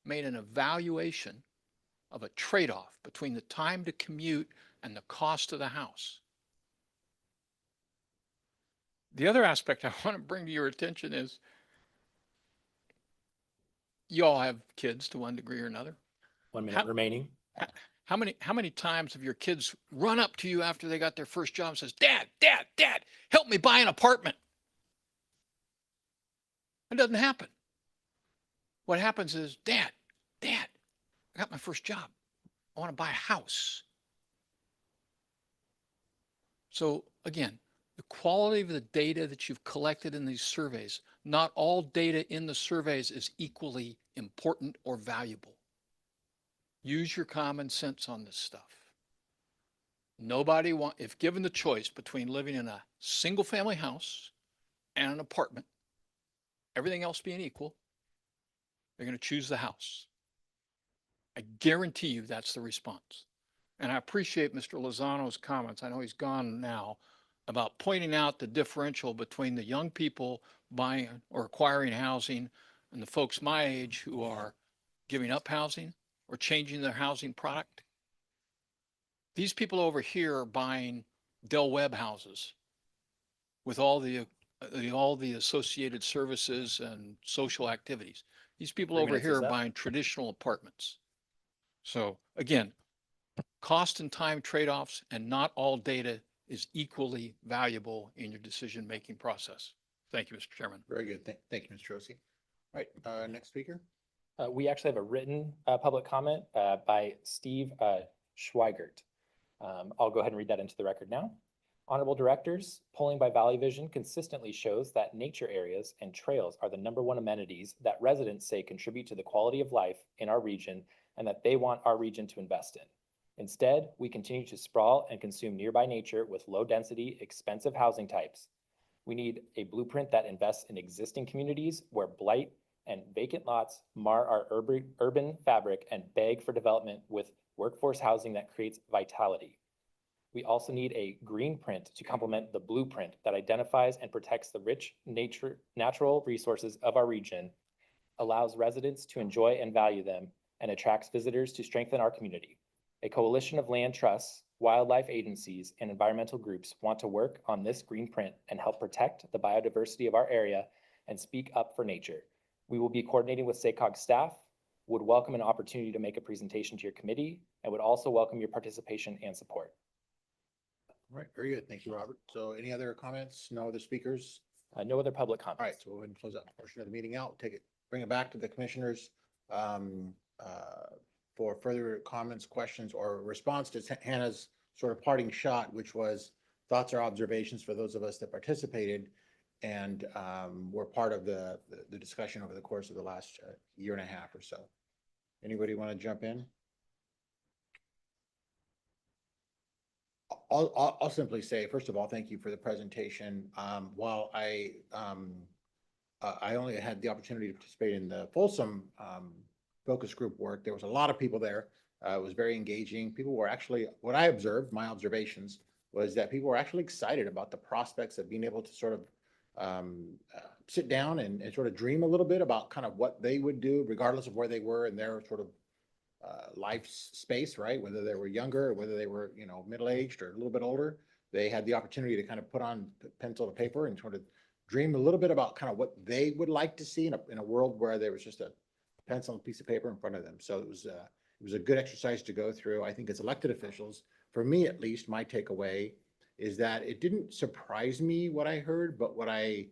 made an evaluation of a trade-off between the time to commute and the cost of the house. The other aspect I want to bring to your attention is you all have kids to one degree or another. 1 minute remaining. How many times have your kids run up to you after they got their first job and says, Dad, Dad, Dad, help me buy an apartment? It doesn't happen. What happens is, Dad, Dad, I got my first job. I want to buy a house. So again, the quality of the data that you've collected in these surveys, not all data in the surveys is equally important or valuable. Use your common sense on this stuff. If given the choice between living in a single family house and an apartment, everything else being equal, they're going to choose the house. I guarantee you that's the response. And I appreciate Mr. Lozano's comments. I know he's gone now, about pointing out the differential between the young people buying or acquiring housing and the folks my age who are giving up housing or changing their housing product. These people over here are buying Del Webb houses with all the associated services and social activities. These people 3 over minutes here is are up. buying traditional apartments. So again, cost and time trade-offs, and not all data is equally valuable in your decision-making process. Thank you, Mr. Chairman. Very good. Thank you, Mr. Trosi. All right, next speaker. We actually have a written public comment by Steve Schweigert. I'll go ahead and read that into the record now. Honorable directors, polling by Valley Vision consistently shows that nature areas and trails are the #1 amenities that residents say contribute to the quality of life in our region and that they want our region to invest in. Instead, we continue to sprawl and consume nearby nature with low-density, expensive housing types. We need a blueprint that invests in existing communities where blight and vacant lots mar our urban fabric and beg for development with workforce housing that creates vitality. We also need a green print to complement the blueprint that identifies and protects the rich natural resources of our region, allows residents to enjoy and value them, and attracts visitors to strengthen our community. A coalition of land trusts, wildlife agencies, and environmental groups want to work on this green print and help protect the biodiversity of our area and speak up for nature. We will be coordinating with SACOG staff, would welcome an opportunity to make a presentation to your committee, and would also welcome your participation and support. All right, very good. Thank you, Robert. So any other comments? No other speakers? No other public comments. All right, so we'll go ahead and close that portion of the meeting out, bring it back to the commissioners for further comments, questions, or response to Hannah's sort of parting shot, which was thoughts or observations for those of us that participated and were part of the discussion over the course of the last year and a half or so. Anybody want to jump in? I'll simply say, first of all, thank you for the presentation. While I only had the opportunity to participate in the Folsom focus group work, there was a lot of people there. It was very engaging. People were actually, what I observed, my observations, was that people were actually excited about the prospects of being able to sort of sit down and sort of dream a little bit about kind of what they would do, regardless of where they were in their sort of life space, right? Whether they were younger, or whether they were, middle-aged or a little bit older, they had the opportunity to kind of put on pencil to paper and sort of dream a little bit about kind of what they would like to see in a world where there was just a pencil and a piece of paper in front of them. So it was a good exercise to go through. I think as elected officials, for me at least, my takeaway is that it didn't surprise me what I heard, but what I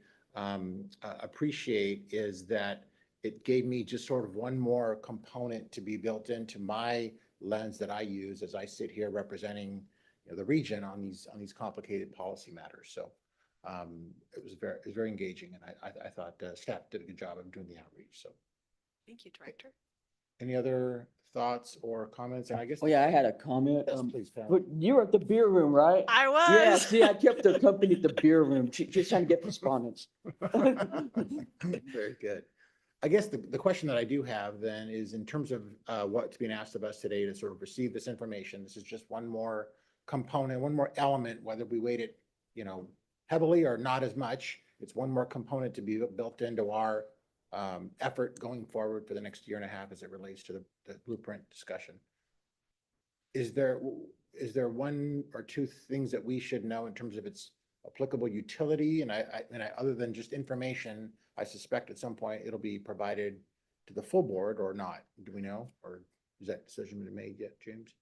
appreciate is that it gave me just sort of one more component to be built into my lens that I use as I sit here representing the region on these complicated policy matters. So it was very engaging, and I thought staff did a good job of doing the outreach. So thank you, Director. Any other thoughts or comments? And I guess Oh yeah, I had a comment. Yes, please, Pam. But you were at the beer room, right? I was. Yeah, see, I kept the company at the beer room, just trying to get respondents. Very good. I guess the question that I do have then is in terms of what's being asked of us today to sort of receive this information. This is just one more component, one more element, whether we weight it, heavily or not as much. It's one more component to be built into our effort going forward for the next year and a half as it relates to the blueprint discussion. is there one or two things that we should know in terms of its applicable utility? And other than just information, I suspect at some point it'll be provided to the full board or not. Do we know? Or is that decision been made yet, James?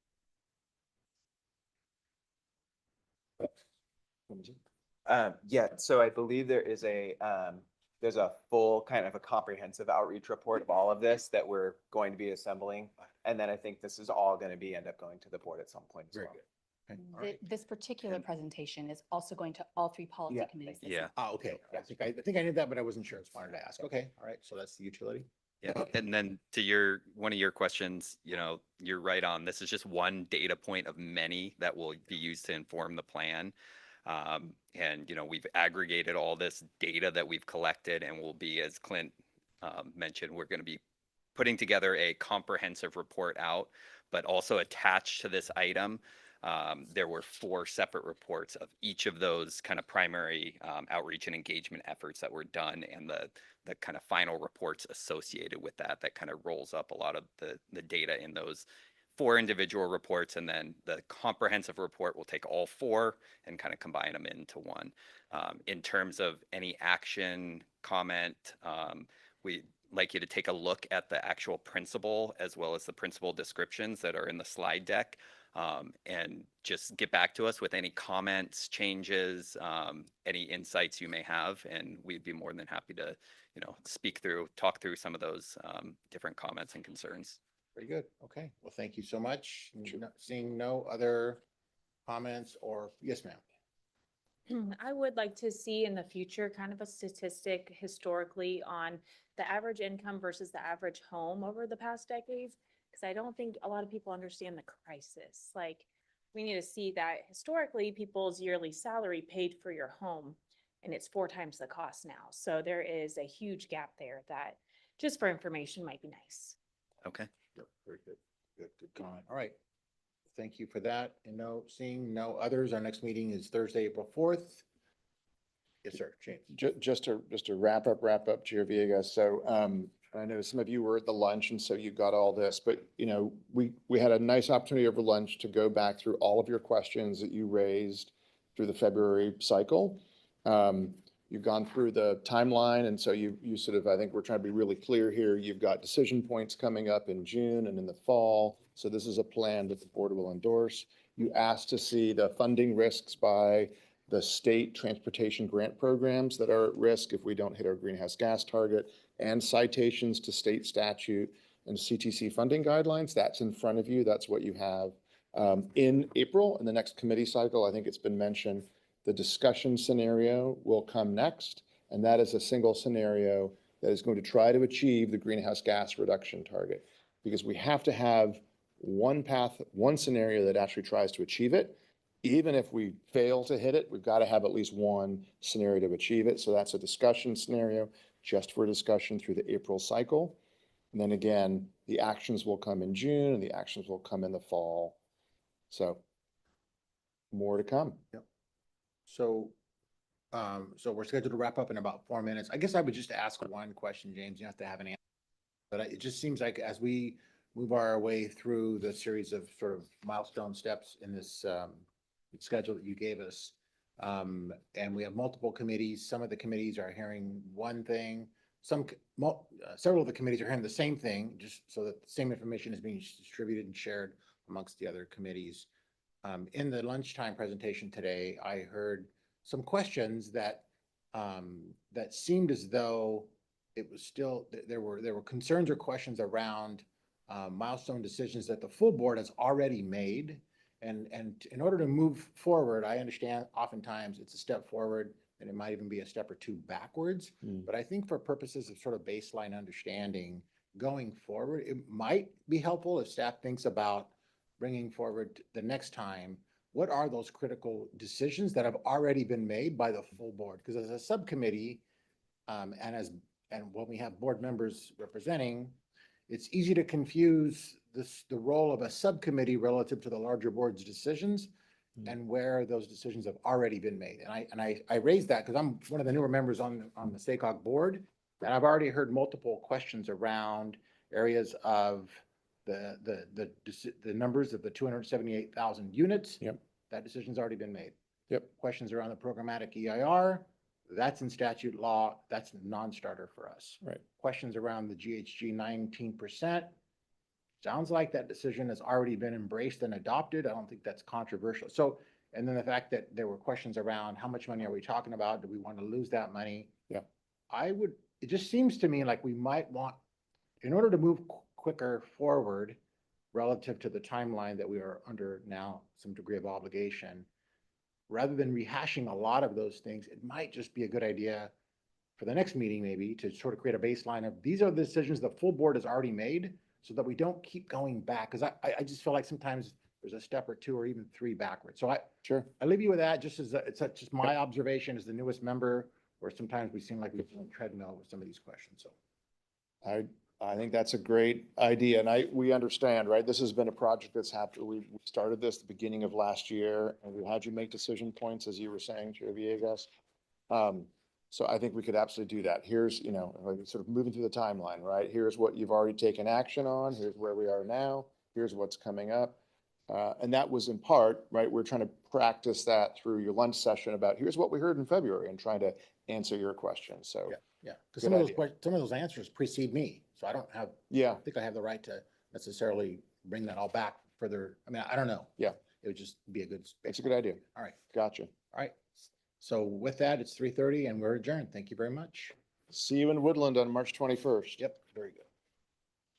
Yeah, so I believe there is there's a full kind of a comprehensive outreach report of all of this that we're going to be assembling. And then I think this is all going to end up going to the board at some point as well. This particular presentation is also going to all three policy Yeah. committees. Yeah. Oh, okay. I think I knew that, but I wasn't sure. I just wanted to ask. Okay, all right. So that's the utility. Yeah, and then to one of your questions, you're right on. This is just one data point of many that will be used to inform the plan. And we've aggregated all this data that we've collected, and we'll be, as Clint mentioned, we're going to be putting together a comprehensive report out, but also attached to this item. There were 4 separate reports of each of those kind of primary outreach and engagement efforts that were done, and the kind of final reports associated with that kind of rolls up a lot of the data in those 4 individual reports, and then the comprehensive report will take all 4 and kind of combine them into one. In terms of any action comment, we'd like you to take a look at the actual principle as well as the principle descriptions that are in the slide deck. And just get back to us with any comments, changes, any insights you may have, and we'd be more than happy to, talk through some of those different comments and concerns. Very good. Okay. Well, thank you so much. Seeing no other comments or, yes, ma'am. I would like to see in the future kind of a statistic historically on the average income versus the average home over the past decades. Because I don't think a lot of people understand the crisis. Like, we need to see that historically people's yearly salary paid for your home, and it's 4 times the cost now. So there is a huge gap there that, just for information, might be nice. Okay. Yep, very good. Good comment. All right. Thank you for that. And seeing no others, our next meeting is Thursday, April 4th. Yes, sir. James. Just to wrap up, Chair Villegas. So I know some of you were at the lunch, and so you got all this, but we had a nice opportunity over lunch to go back through all of your questions that you raised through the February cycle. You've gone through the timeline, and so you sort of, I think we're trying to be really clear here. You've got decision points coming up in June and in the fall. So this is a plan that the board will endorse. You asked to see the funding risks by the state transportation grant programs that are at risk if we don't hit our greenhouse gas target, and citations to state statute and CTC funding guidelines. That's in front of you. That's what you have in April. In the next committee cycle, I think it's been mentioned, the discussion scenario will come next, and that is a single scenario that is going to try to achieve the greenhouse gas reduction target, because we have to have one path, one scenario that actually tries to achieve it. Even if we fail to hit it, we've got to have at least one scenario to achieve it. So that's a discussion scenario just for discussion through the April cycle. And then again, the actions will come in June and the actions will come in the fall. So more to come. Yep. So we're scheduled to wrap up in about 4 minutes. I guess I would just ask one question, James. You have to have an answer. But it just seems like as we move our way through the series of sort of milestone steps in this schedule that you gave us, and we have multiple committees. Some of the committees are hearing one thing. Several of the committees are hearing the same thing, just so that the same information is being distributed and shared amongst the other committees. In the lunchtime presentation today, I heard some questions that seemed as though it was still, there were concerns or questions around milestone decisions that the full board has already made. And in order to move forward, I understand oftentimes it's a step forward and it might even be a step or two backwards. But I think for purposes of sort of baseline understanding going forward, it might be helpful if staff thinks about bringing forward the next time, what are those critical decisions that have already been made by the full board? Because as a subcommittee, and when we have board members representing, it's easy to confuse the role of a subcommittee relative to the larger board's decisions and where those decisions have already been made. And I raised that because I'm one of the newer members on the SACOG board, and I've already heard multiple questions around areas of the numbers of the 278,000 units. Yep. That decision's already been made. Yep. Questions around the programmatic EIR, that's in statute law, that's a non-starter for us. Right. Questions around the GHG 19%. Sounds like that decision has already been embraced and adopted. I don't think that's controversial. So, and then the fact that there were questions around how much money are we talking about? Do we want to lose that money? Yeah. It just seems to me like we might want, in order to move quicker forward relative to the timeline that we are under now, some degree of obligation, rather than rehashing a lot of those things, it might just be a good idea for the next meeting maybe to sort of create a baseline of these are the decisions the full board has already made so that we don't keep going back. Because I just feel like sometimes there's a step or two or even three backwards. So I leave you with that just as it's just my observation as the newest member, where sometimes we seem like we're on a treadmill with some of these questions. So I think that's a great idea, and we understand, right? This has been a project that's happened. We started this the beginning of last year, and we had you make decision points, as you were saying, Chair Villegas. So I think we could absolutely do that. Here's, like sort of moving through the timeline, right? Here's what you've already taken action on. Here's where we are now. Here's what's coming up. And that was in part, right? We're trying to practice that through your lunch session about here's what we heard in February and trying to answer your questions. So yeah, because good some of those answers precede me, so I don't have. Yeah. I think I have the right to necessarily bring that all back further. I mean, I don't know. Yeah. It would just be a good. It's a good idea. All right. Gotcha. All right. So with that, it's 3:30 and we're adjourned. Thank you very much. See you in Woodland on March 21st. Yep, very good.